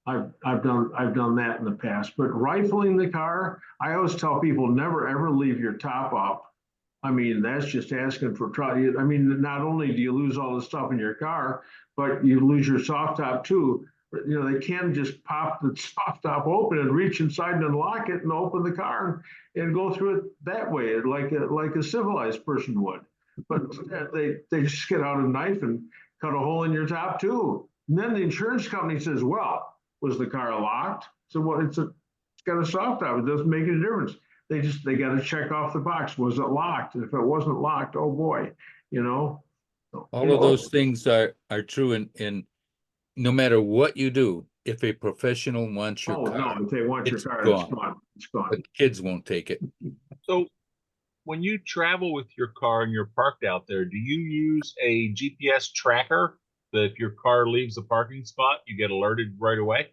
I've done that in the past. But rifling the car, I always tell people never ever leave your top up. I mean, that's just asking for trouble. I mean, not only do you lose all the stuff in your car, but you lose your soft top too. You know, they can just pop the soft top open and reach inside and unlock it and open the car and go through it that way, like a civilized person would. But they just get out a knife and cut a hole in your top too. And then the insurance company says, well, was the car locked? So well, it's got a soft top. It doesn't make any difference. They got to check off the box. Was it locked? And if it wasn't locked, oh boy, you know. All of those things are true in no matter what you do. If a professional wants your car, no, if they want your car, gone. it's gone. It's gone. But kids won't take it. So when you travel with your car and you're parked out there, do you use a GPS tracker that if your car leaves the parking spot, you get alerted right away?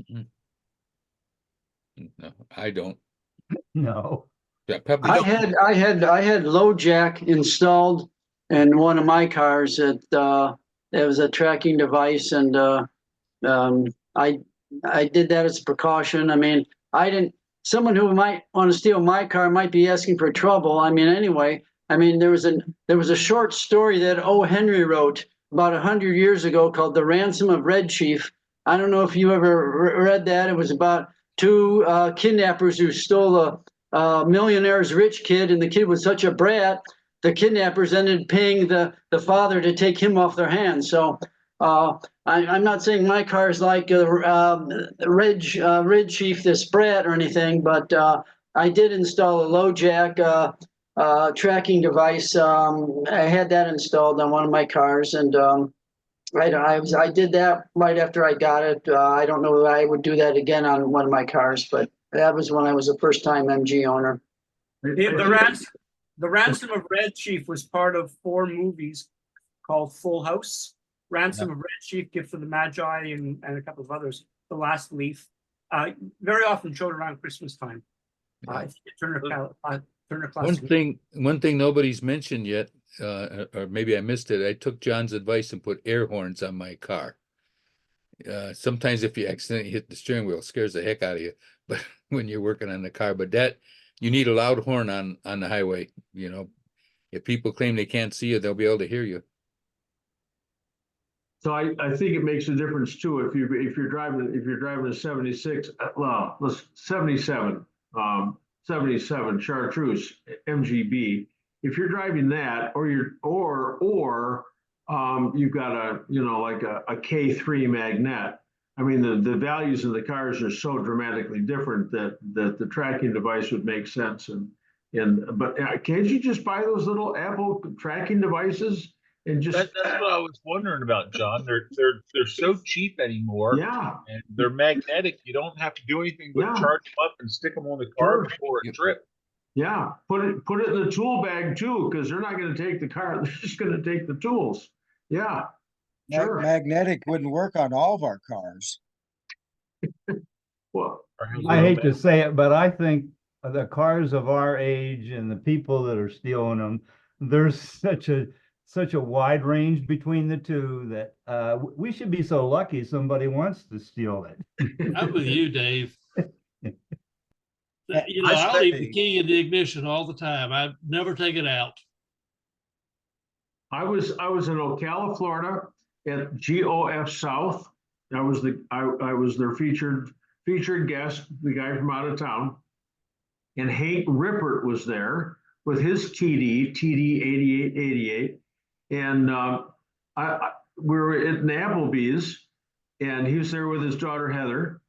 No, I don't. No. Yeah, probably I had low jack installed in one of my cars. It was a tracking device, and I did that as a precaution. I mean, someone who might want to steal my car might be asking for trouble. I mean, anyway, I mean, there was a short story that O. Henry wrote about 100 years ago called "The Ransom of Red Chief." I don't know if you ever read that. It was about two kidnappers who stole a millionaire's rich kid, and the kid was such a brat, the kidnappers ended up paying the father to take him off their hands. So I'm not saying my car is like Red Chief, this brat or anything, but I did install a low jack tracking device. I had that installed on one of my cars, and I did that right after I got it. I don't know if I would do that again on one of my cars, but that was when I was a first-time MG owner. The Ransom of Red Chief was part of 4 movies called Full House. Ransom of Red Chief, Gift of the Magi, and a couple of others. The Last Leaf. Very often showed around Christmas time. Turner Classic. One thing nobody's mentioned yet, or maybe I missed it. I took John's advice and put air horns on my car. Sometimes if you accidentally hit the steering wheel, it scares the heck out of you. But when you're working on the car, but you need a loud horn on the highway. You know, if people claim they can't see you, they'll be able to hear you. So I think it makes a difference too if you're driving a 76, well, 77 Chartreuse MGB. If you're driving that, or you've got like a K3 Magnet. I mean, the values of the cars are so dramatically different that the tracking device would make sense. But can't you just buy those little Apple tracking devices and just? That's what I was wondering about, John. They're so cheap anymore. Yeah. And they're magnetic. You don't have to do anything but charge them up and stick them on the car before a trip. Yeah, put it in the tool bag too, because they're not going to take the car. They're just going to take the tools. Yeah. Sure. Magnetic wouldn't work on all of our cars. Well, I hate to say it, but I think the cars of our age and the people that are stealing them, there's such a wide range between the two that we should be so lucky somebody wants to steal it. I'm with you, Dave. I leave the key in the ignition all the time. I never take it out. I was in Ocala, Florida, at GOF South. I was their featured guest, the guy from out of town, and Hank Rippert was there with his TD 8888, and we were at an Applebee's, and he was there with his daughter Heather,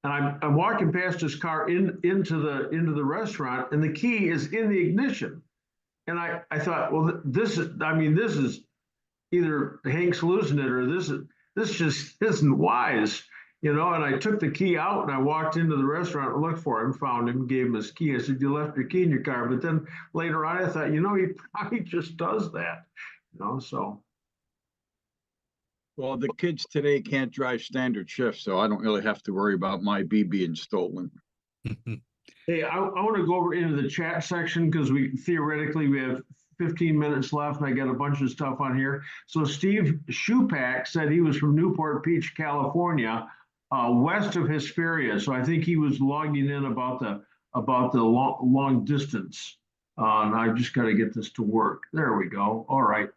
And I'm walking past his car into the restaurant, and the key is in the ignition. And I thought, well, this is either Hank's losing it, or this just isn't wise, you know. And I took the key out and I walked into the restaurant and looked for him, found him, gave him his key. I said, you left your key in your car. But then later on, I thought, you know, he probably just does that, you know. So. Well, the kids today can't drive standard shifts, so I don't really have to worry about my B being stolen. Hey, I want to go over into the chat section because we have 15 minutes left, and I got a bunch of stuff on here. So Steve Shupak said he was from Newport Beach, California, west of Hesperia. So I think he was logging in about the long distance. And I just got to get this to work. There we go. All right.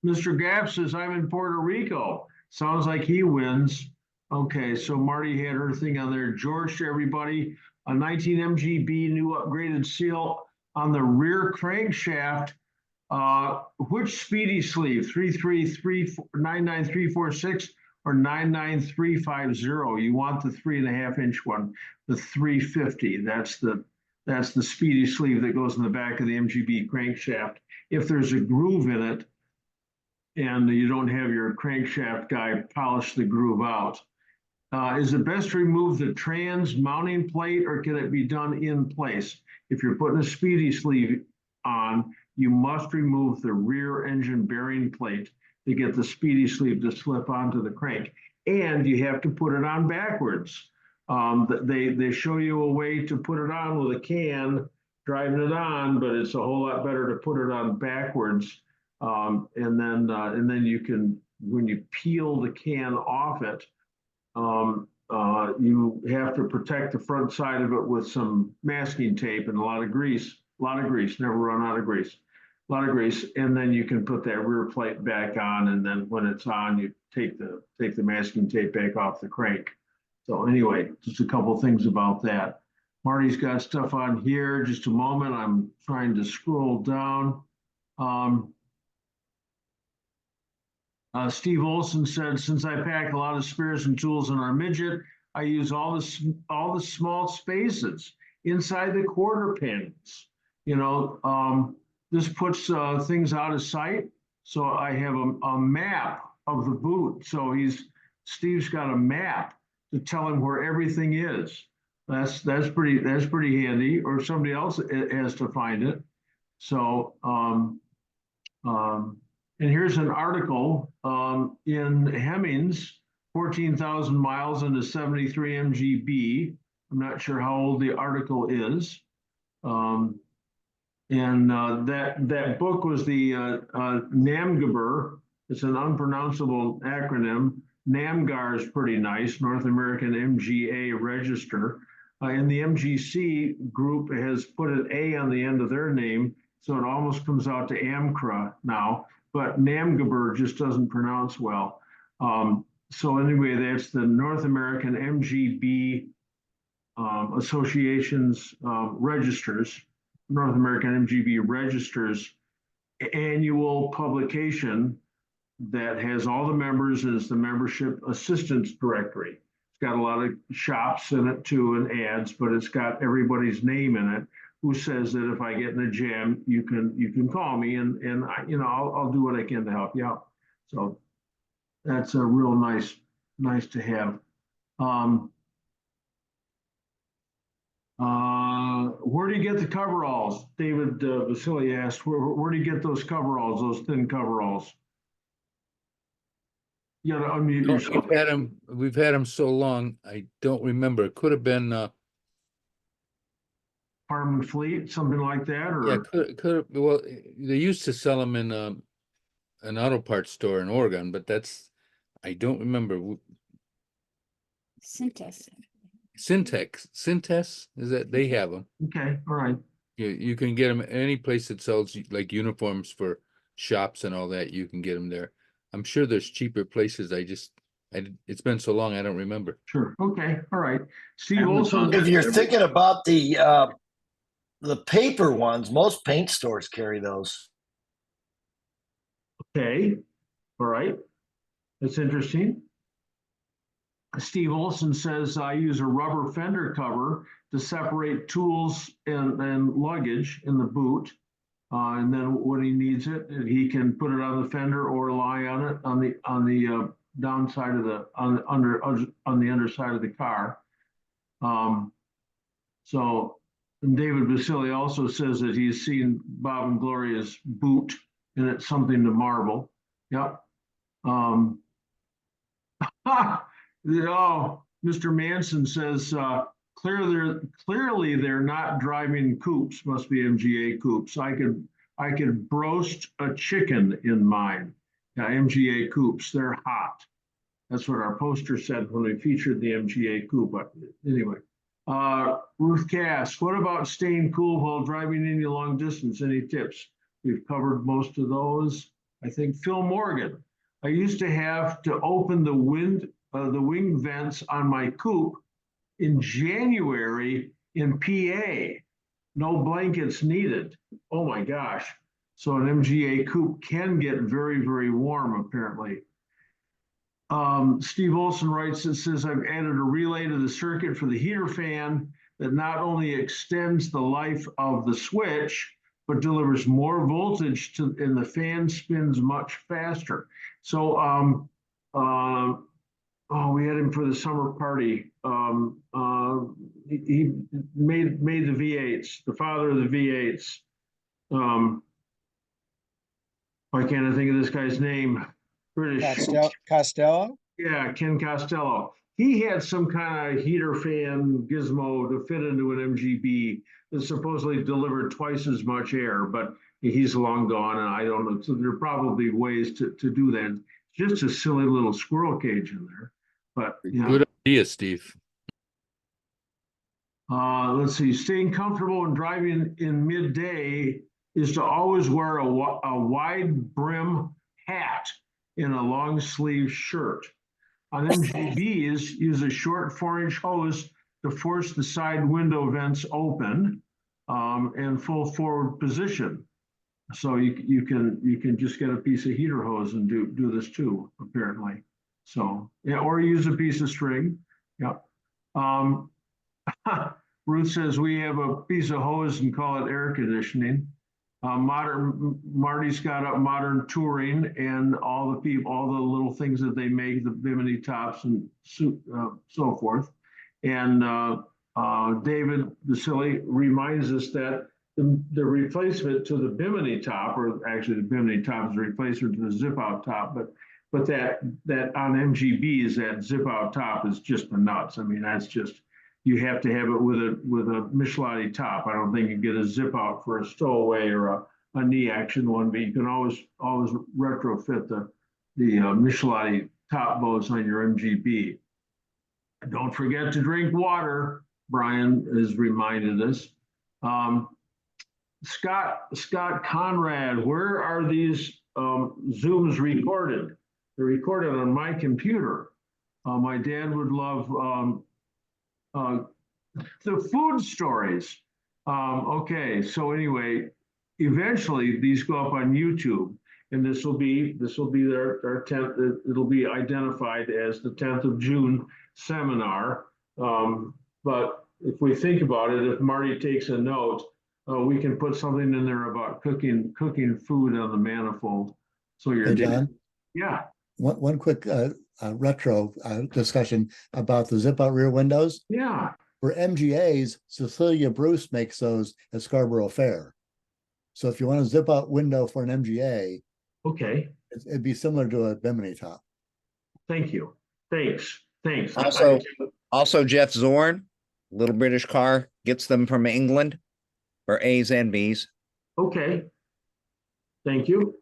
Mr. Gaff says, I'm in Puerto Rico. Sounds like he wins. Okay, so Marty had her thing on there. George, to everybody, a 19 MGB new upgraded seal on the rear crankshaft. Which speedy sleeve, 99346 or 99350? You want the 3.5-inch one, the 350. That's the speedy sleeve that goes in the back of the MGB crankshaft. If there's a groove in it, and you don't have your crankshaft guy polish the groove out. Is it best to remove the trans mounting plate, or can it be done in place? If you're putting a speedy sleeve on, you must remove the rear engine bearing plate to get the speedy sleeve to slip onto the crank. And you have to put it on backwards. They show you a way to put it on with a can, driving it on, but it's a whole lot better to put it on backwards. And then you can, when you peel the can off it, you have to protect the front side of it with some masking tape and a lot of grease, never run out of grease, a lot of grease. And then you can put that rear plate back on. And then when it's on, you take the masking tape back off the crank. So anyway, just a couple things about that. Marty's got stuff on here. Just a moment. I'm trying to scroll down. Steve Olson said, since I pack a lot of spares and tools in our midget, I use all the small spaces inside the quarter panels. You know, this puts things out of sight. So I have a map of the boot. So Steve's got a map to tell him where everything is. That's pretty handy. Or somebody else has to find it. So and here's an article in Hemmings, 14,000 miles into 73 MGB. I'm not sure how old the article is. That book was the NAMGBR. It's an unpronounceable acronym. NAMGAR is pretty nice, North American MGA Register. And the MGC group has put an A on the end of their name, so it almost comes out to AMCRA now. But NAMGBR just doesn't pronounce well. So anyway, that's the North American MGB Association's registers, North American MGB registers annual publication that has all the members as the membership assistance directory. It's got a lot of shops in it too and ads, but it's got everybody's name in it, who says that if I get in a jam, you can call me and I, you know, I'll do what I can to help you out. So that's a real nice to have. Where do you get the coveralls? David Vasily asked, where do you get those coveralls, those thin coveralls? You gotta unmute yourself. We've had them so long, I don't remember. It could have been Farm and Fleet, something like that, or yeah, could have. Well, they used to sell them in an auto parts store in Oregon, but I don't remember. Synthes is that they have them? Okay, all right. You can get them any place that sells like uniforms for shops and all that. You can get them there. I'm sure there's cheaper places. It's been so long, I don't remember. Sure. Okay. All right. Steve Olson. If you're thinking about the paper ones, most paint stores carry those. Okay. All right. That's interesting. Steve Olson says, I use a rubber fender cover to separate tools and luggage in the boot. And then when he needs it, he can put it on the fender or lie on it on the downside of the on the underside of the car. So David Basili also says that he's seen Bob and Gloria's boot, and it's something to marvel. Yep. Oh, Mr. Manson says clearly they're not driving coupes. Must be MGA coupes. I could broast a chicken in mine. Yeah, MGA coupes. They're hot. That's what our poster said when we featured the MGA coupe. But anyway, Ruth Cass, what about staying cool while driving any long distance? Any tips? We've covered most of those. I think Phil Morgan. I used to have to open the wing vents on my coupe in January in PA. No blankets needed. Oh my gosh. So an MGA coupe can get very, very warm apparently. Steve Olson writes and says, I've added a relay to the circuit for the heater fan that not only extends the life of the switch, but delivers more voltage and the fan spins much faster. So, we had him for the summer party. He made the V8s, the father of the V8s. Why can't I think of this guy's name? British. Costello? Yeah, Ken Costello. He had some kind of heater fan gizmo to fit into an MGB that supposedly delivered twice as much air, but he's long gone, and I don't know. So there are probably ways to do that. Just a silly little squirrel cage in there. But yeah. Good idea, Steve. Let's see. Staying comfortable when driving in midday is to always wear a wide brim hat in a long sleeve shirt. On MGBs, use a short 4-inch hose to force the side window vents open and full forward position. So you can just get a piece of heater hose and do this too, apparently. So yeah, or use a piece of string. Yep. Ruth says we have a piece of hose and call it air conditioning. Marty's got up Modern Touring and all the little things that they make, the Bimini tops and so forth. And David Basili reminds us that the replacement to the Bimini top, or actually the Bimini top is a replacement to the zip out top, but that on MGBs, that zip out top is just the nuts. I mean, that's just, you have to have it with a Michelin top. I don't think you get a zip out for a stowaway or a knee action one, but you can always retrofit the Michelin top bows on your MGB. Don't forget to drink water. Brian has reminded us. Scott Conrad, where are these Zooms recorded? They're recorded on my computer. My dad would love the food stories. Okay, so anyway, eventually these go up on YouTube, and this will be their 10th. It'll be identified as the 10th of June seminar. But if we think about it, if Marty takes a note, we can put something in there about cooking food on the manifold. So you're Hey, John? Yeah. One quick retro discussion about the zip out rear windows. Yeah. For MGAs, Cecilia Bruce makes those at Scarborough Fair. So if you want a zip out window for an MGA, okay, it'd be similar to a Bimini top. Thank you. Thanks. Also Jeff Zorn, little British car, gets them from England for A's and B's. Okay. Thank you.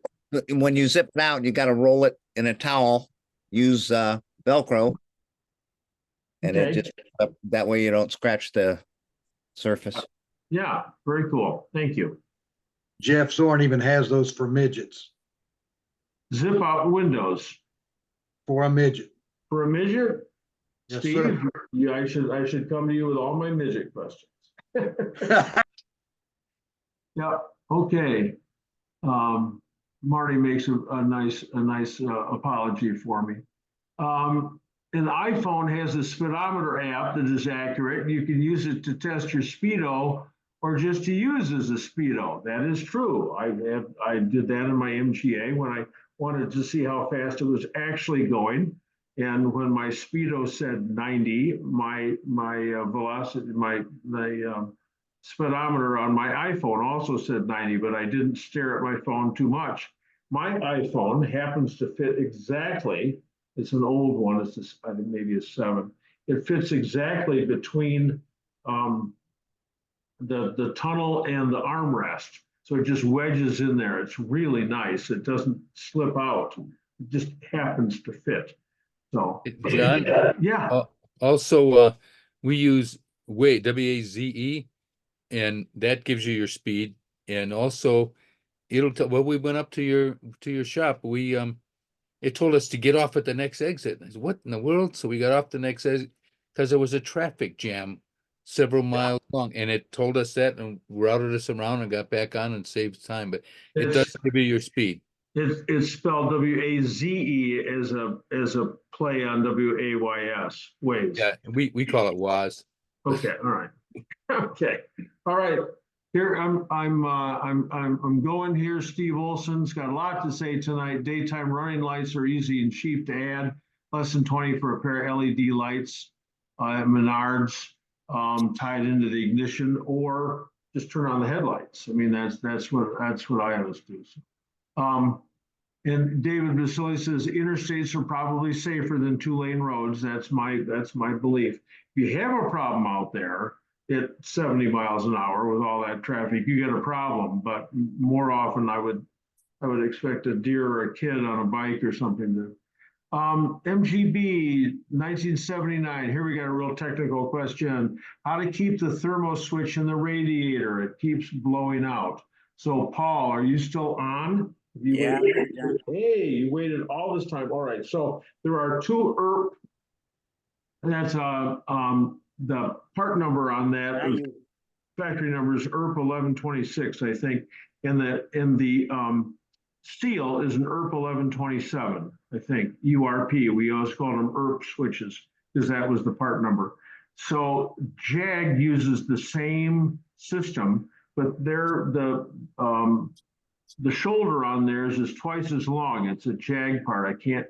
When you zip it out, you got to roll it in a towel, use Velcro, and it just that way you don't scratch the surface. Yeah, very cool. Thank you. Jeff Zorn even has those for midgets. Zip out windows. For a midget. For a midget? Yes, Steve, sir. Yeah, I should come to you with all my midget questions. Yeah, okay. Marty makes a nice apology for me. an iPhone has a speedometer app that is accurate. You can use it to test your speedo or just to use as a speedo. That is true. I did that in my MGA when I wanted to see how fast it was actually going. And when my speedo said 90, my velocity, my speedometer on my iPhone also said 90, but I didn't stare at my phone too much. My iPhone happens to fit exactly. It's an old one. It's I think maybe a 7. It fits exactly between the tunnel and the armrest. So it just wedges in there. It's really nice. It doesn't slip out. It just happens to fit. So, John? yeah. Also, we use Waze, WAZE, and that gives you your speed. And also, it'll tell. Well, we went up to your shop. It told us to get off at the next exit. I said, what in the world? So we got off the next exit because there was a traffic jam several miles long, and it told us that and routed us around and got back on and saved time. But it does give you your speed. It's spelled WAZE as a play on WAYS, Waze. Yeah, we call it WAZ. Okay, all right. Okay, all right. Here I'm going here. Steve Olson's got a lot to say tonight. Daytime running lights are easy and cheap to add. Less than 20 for a pair of LED lights at Menards, tied into the ignition, or just turn on the headlights. I mean, that's what I always do. And David Vasily says interstates are probably safer than 2-lane roads. That's my belief. If you have a problem out there at 70 miles an hour with all that traffic, you get a problem. But more often, I would expect a deer or a kid on a bike or something to. MGB 1979. Here we got a real technical question. How to keep the thermo switch in the radiator? It keeps blowing out. So, Paul, are you still on? Yeah. Hey, you waited all this time. All right. So there are 2 ERP. That's the part number on that. Factory number is ERP 1126, I think. And the steel is an ERP 1127, I think. URP. We always call them ERP switches because that was the part number. So JAG uses the same system, but the shoulder on theirs is twice as long. It's a JAG part. I can't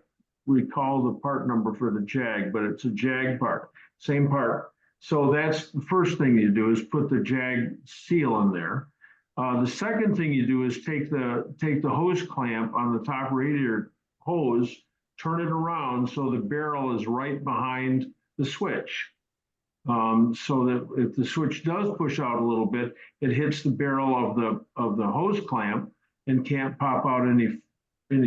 recall the part number for the JAG, but it's a JAG part, same part. So that's the first thing you do is put the JAG seal in there. The second thing you do is take the hose clamp on the top radiator hose, turn it around so the barrel is right behind the switch. So that if the switch does push out a little bit, it hits the barrel of the hose clamp and can't pop out any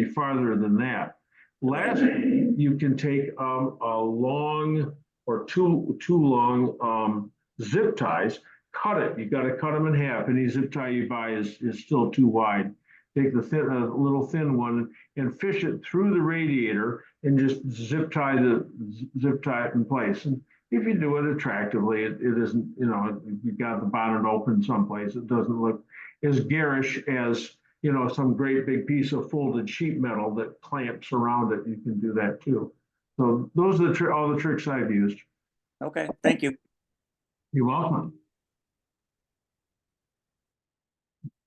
farther than that. Lastly, you can take a long or two long zip ties, cut it. You got to cut them in half. Any zip tie you buy is still too wide. Take the little thin one and fish it through the radiator and just zip tie it in place. And if you do it attractively, it isn't, if you've got the bonnet open someplace, it doesn't look as garish as, some great big piece of folded sheet metal that clamps around it. You can do that too. So those are all the tricks I've used. Okay, thank you. You're welcome.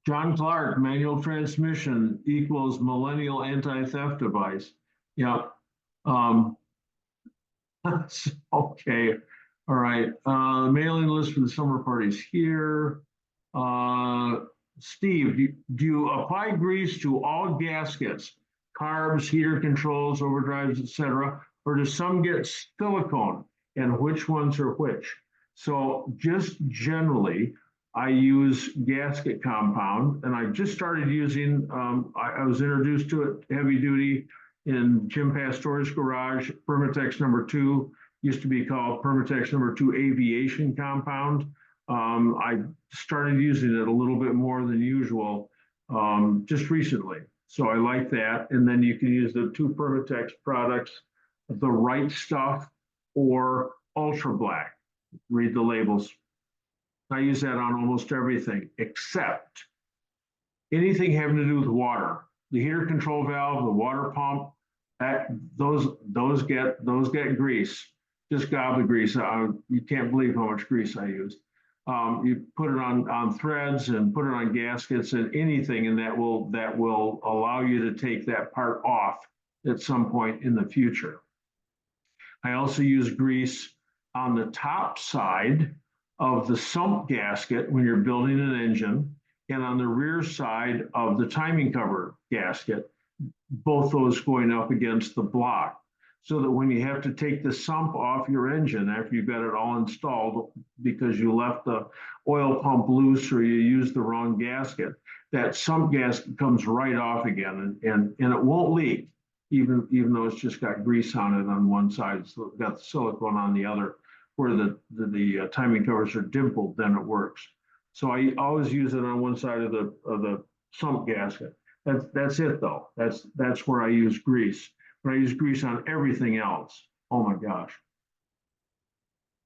John Clark, manual transmission equals millennial anti-theft device. Yeah. Okay. All right. Mailing list for the summer parties here. Steve, do you apply grease to all gaskets, carbs, heater controls, overdrives, etc., or do some get silicone, and which ones are which? So just generally, I use gasket compound, and I just started using, I was introduced to it heavy duty in Jim Pastore's garage. Permatex #2 used to be called Permatex #2 aviation compound. I started using it a little bit more than usual just recently. So I like that. And then you can use the 2 Permatex products, the Right Stuff or Ultra Black. Read the labels. I use that on almost everything except anything having to do with water. The heater control valve, the water pump, those get grease. Just gob the grease. You can't believe how much grease I use. You put it on threads and put it on gaskets and anything, and that will allow you to take that part off at some point in the future. I also use grease on the top side of the sump gasket when you're building an engine, and on the rear side of the timing cover gasket, both those going up against the block, so that when you have to take the sump off your engine after you've got it all installed because you left the oil pump loose or you used the wrong gasket, that sump gasket comes right off again, and it won't leak, even though it's just got grease on it on one side. So it's got the silicone on the other. Where the timing covers are dimpled, then it works. So I always use it on one side of the sump gasket. That's it though. That's where I use grease. But I use grease on everything else. Oh my gosh.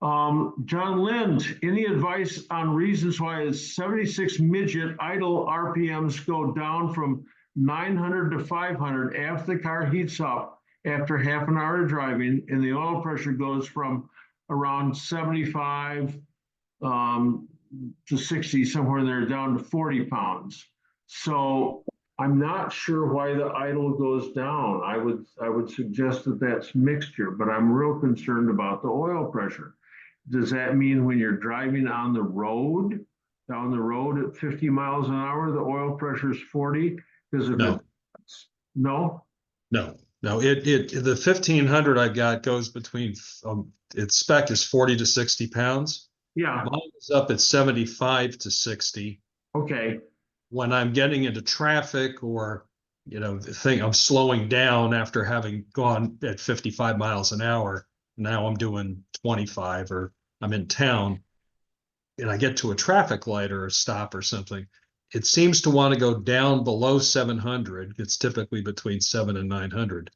John Lind, any advice on reasons why a 76 midget idle RPMs go down from 900 to 500 after the car heats up after half an hour of driving, and the oil pressure goes from around 75 to 60, somewhere in there, down to 40 pounds. So I'm not sure why the idle goes down. I would suggest that that's mixture, but I'm real concerned about the oil pressure. Does that mean when you're driving on the road, down the road at 50 miles an hour, the oil pressure is 40? Because No. No? No, the 1500 I got goes between, its spec is 40 to 60 pounds. Yeah. Mine is up at 75 to 60. Okay. When I'm getting into traffic or, I'm slowing down after having gone at 55 miles an hour, now I'm doing 25, or I'm in town and I get to a traffic light or a stop or something, it seems to want to go down below 700. It's typically between 700 and 900.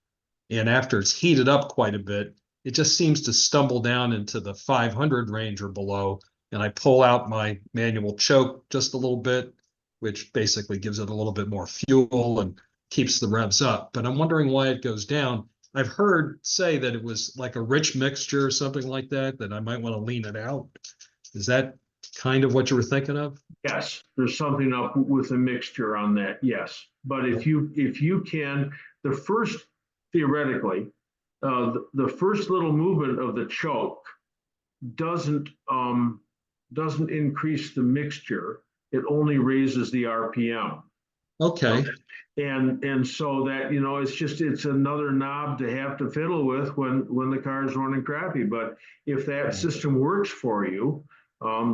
And after it's heated up quite a bit, it just seems to stumble down into the 500 range or below. And I pull out my manual choke just a little bit, which basically gives it a little bit more fuel and keeps the revs up. But I'm wondering why it goes down. I've heard say that it was like a rich mixture or something like that I might want to lean it out. Is that kind of what you were thinking of? Yes, there's something up with a mixture on that, yes. But if you can, theoretically, the first little movement of the choke doesn't increase the mixture. It only raises the RPM. Okay. And so that, it's another knob to have to fiddle with when the car is running crappy. But if that system works for you,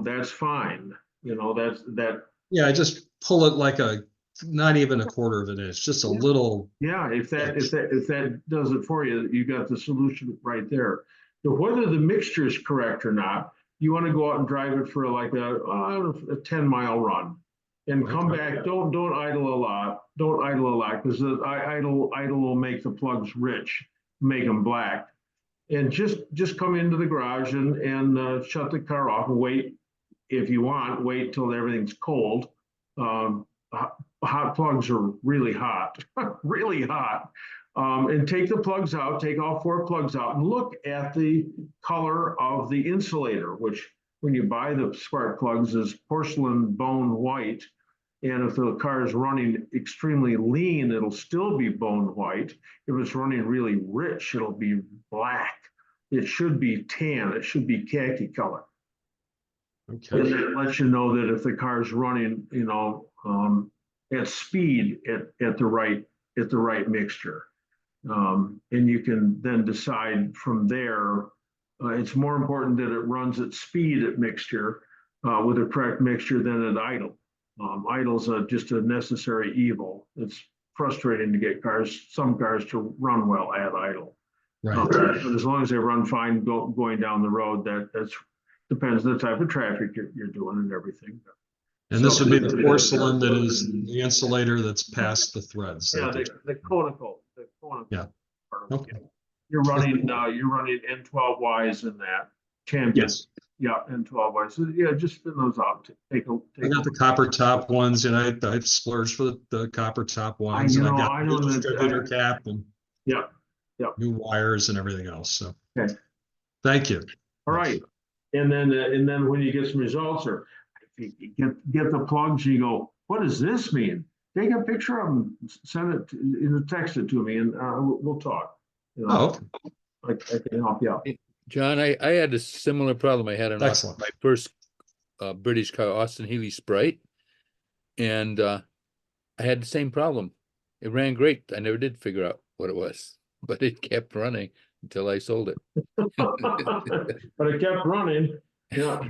that's fine. Yeah, I just pull it like not even a quarter of an inch, just a little. Yeah, if that does it for you, you got the solution right there. So whether the mixture is correct or not, you want to go out and drive it for like a 10-mile run, and come back. Don't idle a lot. Don't idle a lot, because the idle will make the plugs rich, make them black. And just come into the garage and shut the car off and wait. If you want, wait till everything's cold. Hot plugs are really hot, really hot. And take the plugs out, take all 4 plugs out, and look at the color of the insulator, which when you buy the spark plugs is porcelain bone white. And if the car is running extremely lean, it'll still be bone white. If it's running really rich, it'll be black. It should be tan. It should be khaki color. Okay. And it lets you know that if the car is running, at speed at the right mixture. And you can then decide from there. It's more important that it runs at speed at mixture with the correct mixture than at idle. Idle's just a necessary evil. It's frustrating to get some cars to run well at idle. Right. But as long as they run fine going down the road, that's depends on the type of traffic you're doing and everything. And this would be the porcelain that is the insulator that's past the threads. Yeah, the conical. Yeah. Okay. You're running N12Ys in that. Champion. Yes. Yeah, N12Ys. So yeah, just spin those out. I got the copper top ones, and I splurged for the copper top ones. And I got the distributor cap. And yeah. new wires and everything else. So, Okay. thank you. All right. And then when you get some results or get the plugs, you go, what does this mean? Take a picture of them, send it, text it to me, and we'll talk. You know, I can help you out. John, I had a similar problem. I had my first British car, Austin Healey Sprite, and I had the same problem. It ran great. I never did figure out what it was, but it kept running until I sold it. But it kept running. Yeah.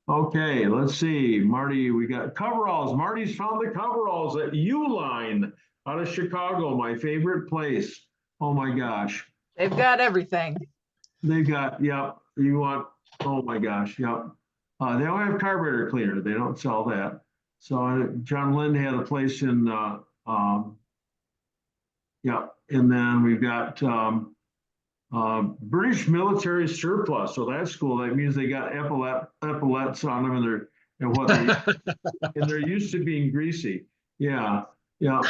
Okay, let's see. Marty, we got coveralls. Marty's found the coveralls at Uline out of Chicago, my favorite place. Oh my gosh. They've got everything. They've got, yeah, you want, oh my gosh, yeah. They don't have carburetor cleaner. They don't sell that. So John Lind had a place in, yeah, and then we've got British military surplus. So that's cool. That means they got epaulets on them, and they're used to being greasy. Yeah, yeah.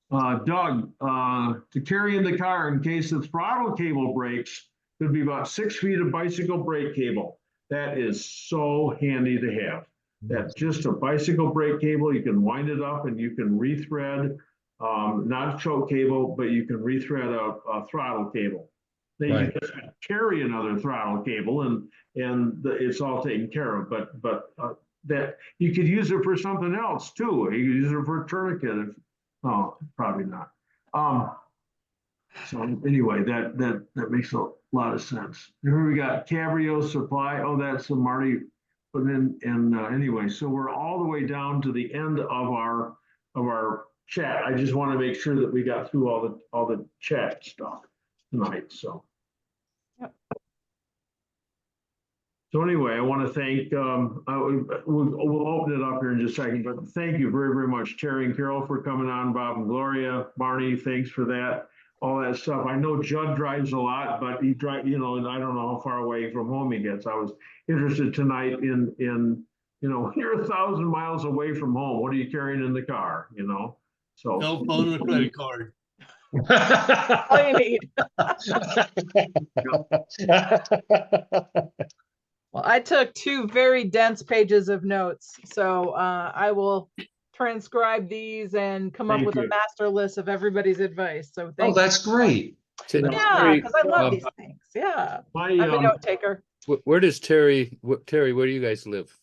Doug, to carry in the car in case the throttle cable breaks, could be about 6 feet of bicycle brake cable. That is so handy to have. That's just a bicycle brake cable. You can wind it up and you can rethread, not a choke cable, but you can rethread a throttle cable. Then you just carry another throttle cable and it's all taken care of. But that you could use it for something else too. You could use it for a tourniquet. Oh, probably not. So anyway, that makes a lot of sense. Here we got Cabrio Supply. Oh, that's a Marty putting in. Anyway, so we're all the way down to the end of our chat. I just want to make sure that we got through all the chat stuff tonight. So. Yep. So anyway, I want to thank, we'll open it up here in just a second, but thank you very, very much, Terry and Carol, for coming on, Bob and Gloria, Barney, thanks for that, all that stuff. I know Judd drives a lot, but he drives, and I don't know how far away from home he gets. I was interested tonight in you're 1,000 miles away from home. What are you carrying in the car, So. Cell phone and a credit card. All you need. Well, I took 2 very dense pages of notes, so I will transcribe these and come up with a master list of everybody's advice. So thank you. That's great. Yeah, because I love these things. Yeah, I'm a note taker. Where does Terry, where do you guys live?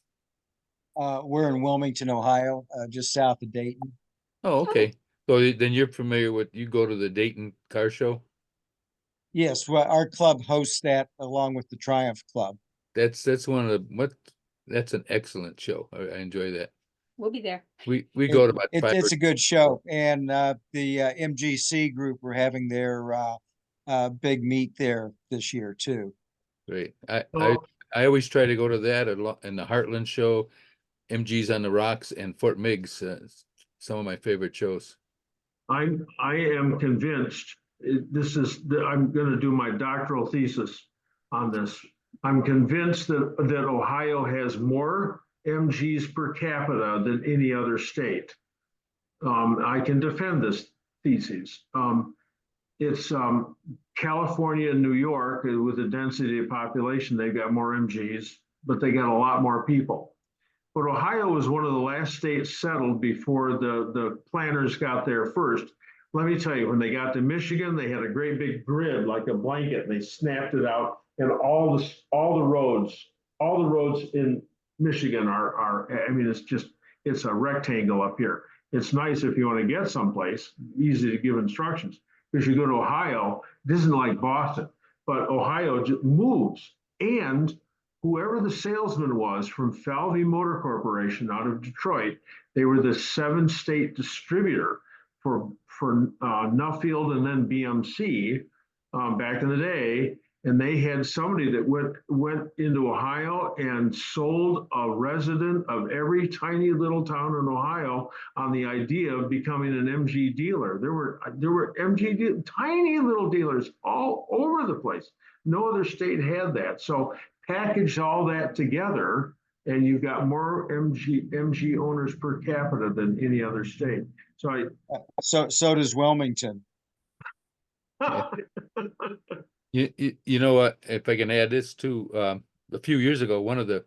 We're in Wilmington, Ohio, just south of Dayton. Oh, okay. So then you're familiar with, you go to the Dayton Car Show? Yes, well, our club hosts that along with the Triumph Club. That's that's an excellent show. I enjoy that. We'll be there. We go to about 5 It's a good show, and the MGC group are having their big meet there this year too. Great. I always try to go to that in the Heartland show, MG's on the Rocks, and Fort Meigs. Some of my favorite shows. I am convinced I'm going to do my doctoral thesis on this. I'm convinced that Ohio has more MGs per capita than any other state. I can defend this thesis. It's California and New York with the density of population, they've got more MGs, but they got a lot more people. But Ohio was one of the last states settled before the planners got there first. Let me tell you, when they got to Michigan, they had a great big grid like a blanket, and they snapped it out, and all the roads in Michigan are I mean, it's a rectangle up here. It's nice if you want to get someplace, easy to give instructions. Because you go to Ohio, this isn't like Boston, but Ohio just moves. And whoever the salesman was from Falvey Motor Corporation out of Detroit, they were the 7-state distributor for Nuffield and then BMC back in the day. And they had somebody that went into Ohio and sold a resident of every tiny little town in Ohio on the idea of becoming an MG dealer. There were MG tiny little dealers all over the place. No other state had that. So package all that together, and you've got more MG owners per capita than any other state. So so does Wilmington. You know what, if I can add this too, a few years ago, one of the,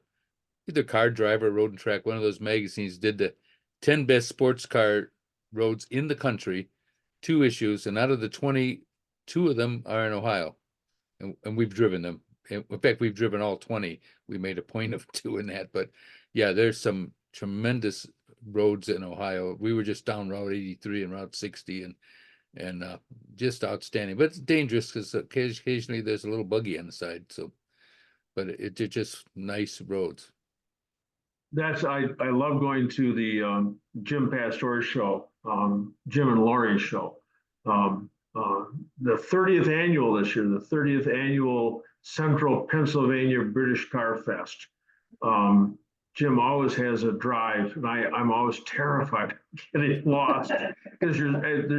either Car Driver, Road and Track, one of those magazines did the 10 best sports car roads in the country, 2 issues, and out of the 20, 2 of them are in Ohio. And we've driven them. In fact, we've driven all 20. We made a point of doing that, but yeah, there's some tremendous roads in Ohio. We were just down Route 83 and Route 60 and just outstanding, but it's dangerous because occasionally there's a little buggy on the side. So, but they're just nice roads. I love going to the Jim Pastor show, Jim and Lori show. The 30th annual this year, the 30th annual Central Pennsylvania British Car Fest. Jim always has a drive, and I'm always terrified of getting lost because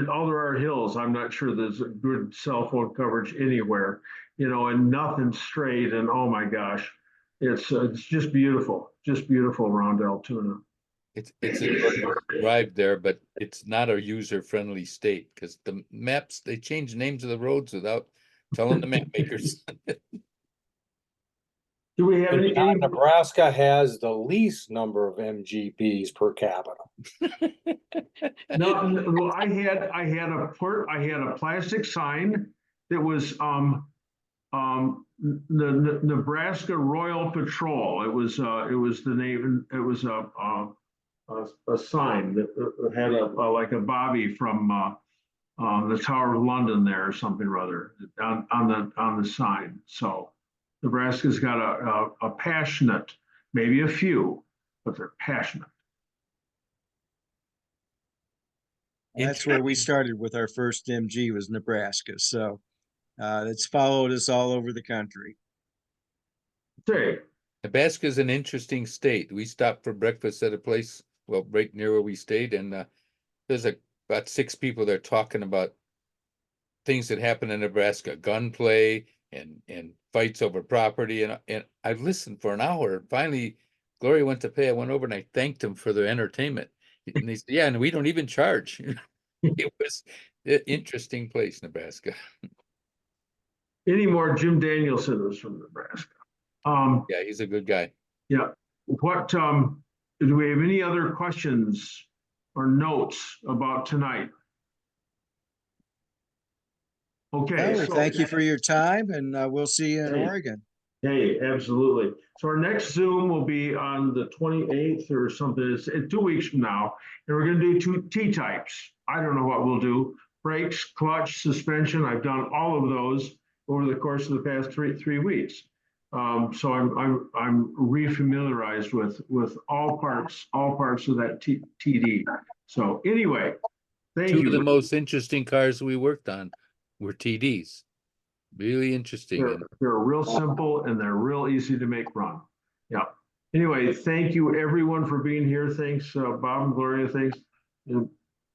all there are hills. I'm not sure there's a good cell phone coverage anywhere, and nothing straight. And oh my gosh, it's just beautiful around Altoona. It's a drive there, but it's not a user-friendly state because the maps, they change names of the roads without telling the map makers. Do we have any? Nebraska has the least number of MGBs per capita. No, well, I had a plastic sign that was the Nebraska Royal Patrol. It was the name. It was a sign that had like a Bobby from the Tower of London there or something or other on the sign. So Nebraska's got a passionate, maybe a few, but they're passionate. That's where we started with our first MG, was Nebraska. So it's followed us all over the country. Nebraska is an interesting state. We stopped for breakfast at a place, well, right near where we stayed, and there's about 6 people there talking about things that happen in Nebraska, gunplay and fights over property. And I listened for an hour. Finally, Gloria went to pay. I went over and I thanked them for their entertainment. And they said, yeah, and we don't even charge. It was an interesting place, Nebraska. Any more? Jim Danielson was from Nebraska. Yeah, he's a good guy. Yeah. What do we have any other questions or notes about tonight? Okay. So thank you for your time, and we'll see you in Oregon. Hey, absolutely. So our next Zoom will be on the 28th or something. It's 2 weeks from now, and we're going to do 2 T-types. I don't know what we'll do. Brakes, clutch, suspension. I've done all of those over the course of the past three weeks. So I'm refamiliarized with all parts of that TD. So anyway, thank you. 2 of the most interesting cars we worked on were TDs. Really interesting. They're real simple and they're real easy to make run. Yeah. Anyway, thank you everyone for being here. Thanks, Bob and Gloria. Thanks, and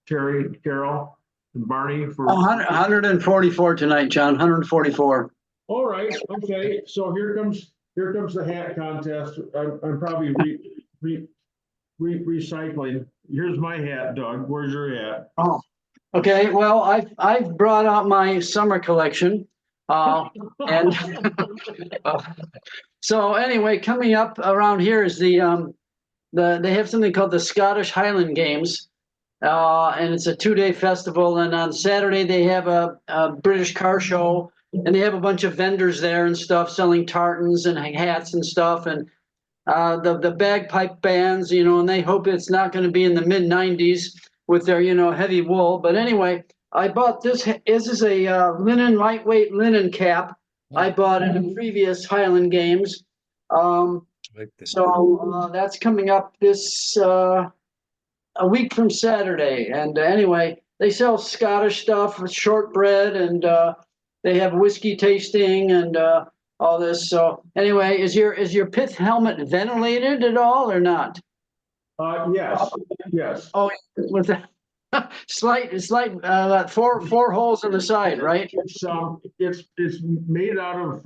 Terry, Carole, and Barney for 144 tonight, John. 144. All right. Okay. So here comes the hat contest. I'm probably recycling. Here's my hat, Doug. Where's your hat? Oh, okay. Well, I've brought out my summer collection, and so anyway, coming up around here is they have something called the Scottish Highland Games, and it's a 2-day festival. And on Saturday they have a British car show. And they have a bunch of vendors there and stuff selling tartans and hats and stuff, and the bagpipe bands, and they hope it's not going to be in the mid-90s with their, heavy wool. But anyway, I bought this. This is a lightweight linen cap. I bought it in previous Highland Games. So that's coming up this a week from Saturday. And anyway, they sell Scottish stuff with shortbread and they have whiskey tasting and all this. So anyway, is your pith helmet ventilated at all or not? Yes. Oh, with that slight 4 holes in the side, right? It's made out of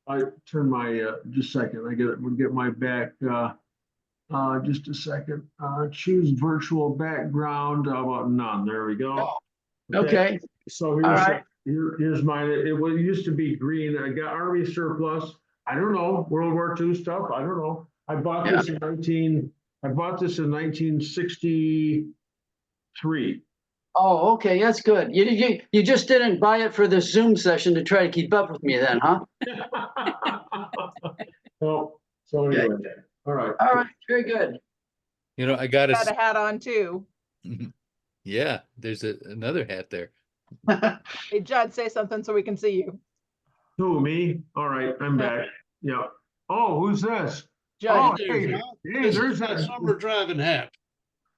I turn my just a second. We'll get my back just a second. Choose virtual background. How about none? There we go. Okay. So here's Here's mine. It used to be green. I got Army surplus. I don't know, World War II stuff. I don't know. I bought this in 1963. Oh, okay, that's good. You just didn't buy it for this Zoom session to try to keep up with me then, huh? Oh, so anyway, all right. All right, very good. You know, I got Got a a, hat on too. yeah, there's another hat there. Hey, Judd, say something so we can see you. Who, me? All right, I'm back. Yeah. Oh, who's this? Judd. Oh, hey, This there's is my that. summer driving hat.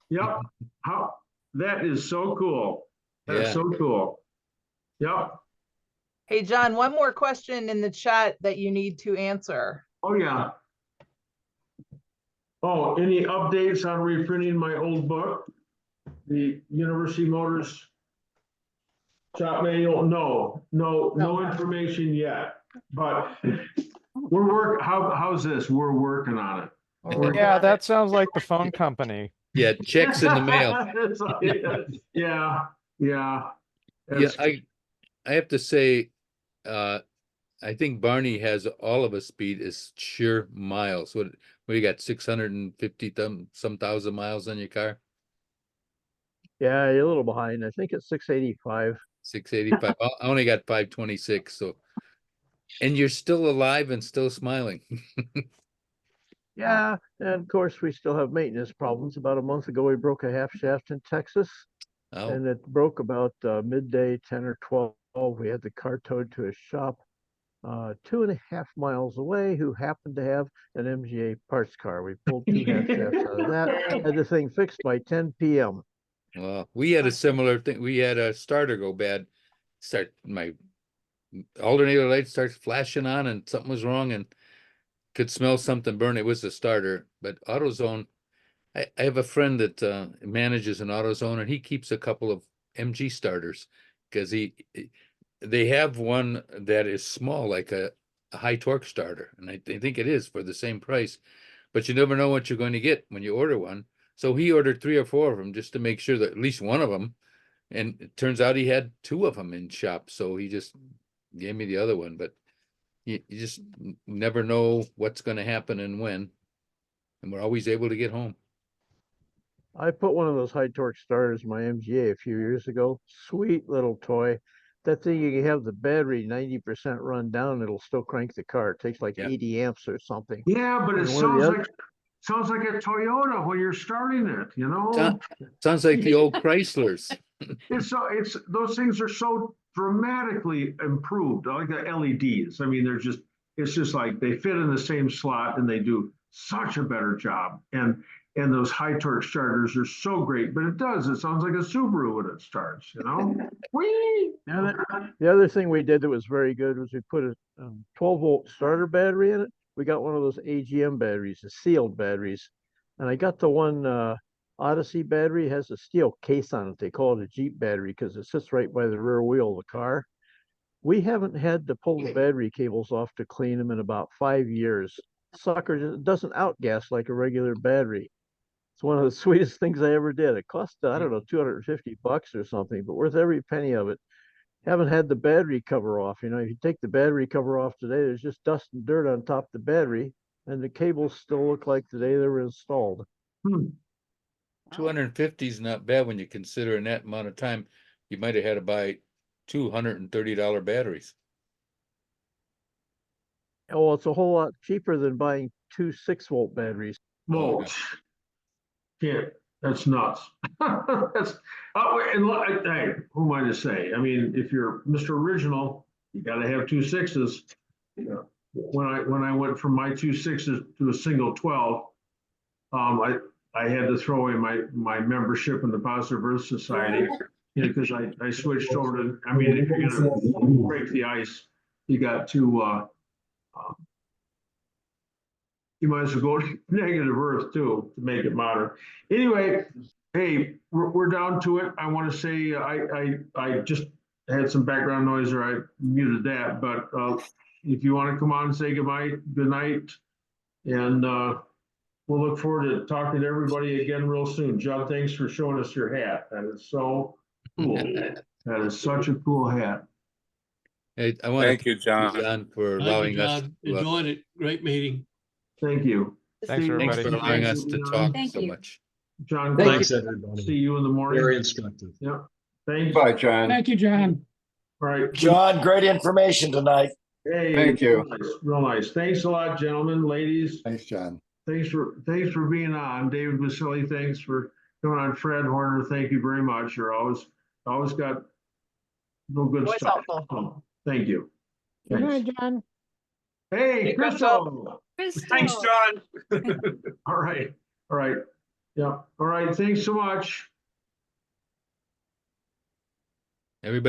Yep. That is so cool. That's Yeah. so cool. Yep. Hey, John, one more question in the chat that you need to answer. Oh, yeah. Oh, any updates on reprinting my old book? The University Motors Shop Manual? No information yet, but how's this? We're working on it. Yeah, that sounds like the phone company. Yeah, checks in the mail. Yeah. Yeah, I have to say, I think Barney has all of us beat is sheer miles. What you got, 650 some thousand miles on your car? Yeah, you're a little behind. I think it's 685. 685. I only got 526. So, and you're still alive and still smiling. Yeah, and of course we still have maintenance problems. About a month ago, we broke a half shaft in Texas, and it broke about midday, 10 or 12. We had the car towed to a shop 2.5 miles away who happened to have an MGA parts car. We pulled 2 half shafts out of that, had the thing fixed by 10 p.m. Well, we had a similar thing. We had a starter go bad. My alternator light starts flashing on and something was wrong and could smell something burn. It was the starter, but AutoZone, I have a friend that manages an AutoZone and he keeps a couple of MG starters because they have one that is small, like a high torque starter. And I think it is for the same price, but you never know what you're going to get when you order one. So he ordered 3 or 4 of them just to make sure that at least one of them, and it turns out he had 2 of them in shop. So he just gave me the other one, but you just never know what's going to happen and when, and we're always able to get home. I put one of those high torque starters in my MGA a few years ago. Sweet little toy. That thing, you can have the battery 90% run down, it'll still crank the car. It takes like 80 amps or something. Yeah, but it sounds like a Toyota when you're starting it, you know? Sounds like the old Chryslers. It's those things are so dramatically improved, like the LEDs. I mean, it's just like they fit in the same slot and they do such a better job. And those high torque starters are so great, but it sounds like a Subaru when it starts, you know? Whee! The other thing we did that was very good was we put a 12-volt starter battery in it. We got one of those AGM batteries, the sealed batteries. And I got the one Odyssey battery, has a steel case on it. They call it a Jeep battery because it sits right by the rear wheel of the car. We haven't had to pull the battery cables off to clean them in about 5 years. Sucker doesn't outgas like a regular battery. It's one of the sweetest things I ever did. It cost, I don't know, $250 or something, but worth every penny of it. Haven't had the battery cover off. You know, if you take the battery cover off today, there's just dust and dirt on top of the battery, and the cables still look like the day they were installed. 250 is not bad when you consider in that amount of time, you might have had to buy $230 batteries. Oh, it's a whole lot cheaper than buying 2 6-volt batteries. Whoa. Can't. That's nuts. Hey, who am I to say? I mean, if you're Mr. Original, you got to have 2 6s. You know, when I went from my 2 6s to a single 12, I had to throw away my membership in the Positive Earth Society, because I switched over to. I mean, if you're gonna break the ice, you got to. You might as well go negative Earth too to make it modern. Anyway, hey, we're down to it. I want to say I just had some background noise, or I muted that. But if you want to come on and say goodbye, good night, and we'll look forward to talking to everybody again real soon. John, thanks for showing us your hat. That is so cool. That is such a cool hat. Hey, I want to Thank you, John. For Thank you, allowing us. John. Enjoyed it. Great meeting. Thank you. Thanks, See you. Thanks everybody. for allowing Thanks, us to John. talk Thank so you. much. John, Thanks, see everybody. you in the morning. Very instructive. Yeah. Thanks. Bye, John. Thank you, John. All right. John, great information tonight. Hey. Thank you. Real nice. Thanks a lot, gentlemen, ladies. Thanks, John. Thanks for being on. David Vasili, thanks for coming on. Fred Horner, thank you very much. You're always got no good Always stuff. helpful. Oh, thank you. Good Thanks. night, John. Hey, Hey, Crystal. Thanks, John. All right. All right. Yeah. All right. Thanks so much. Everybody.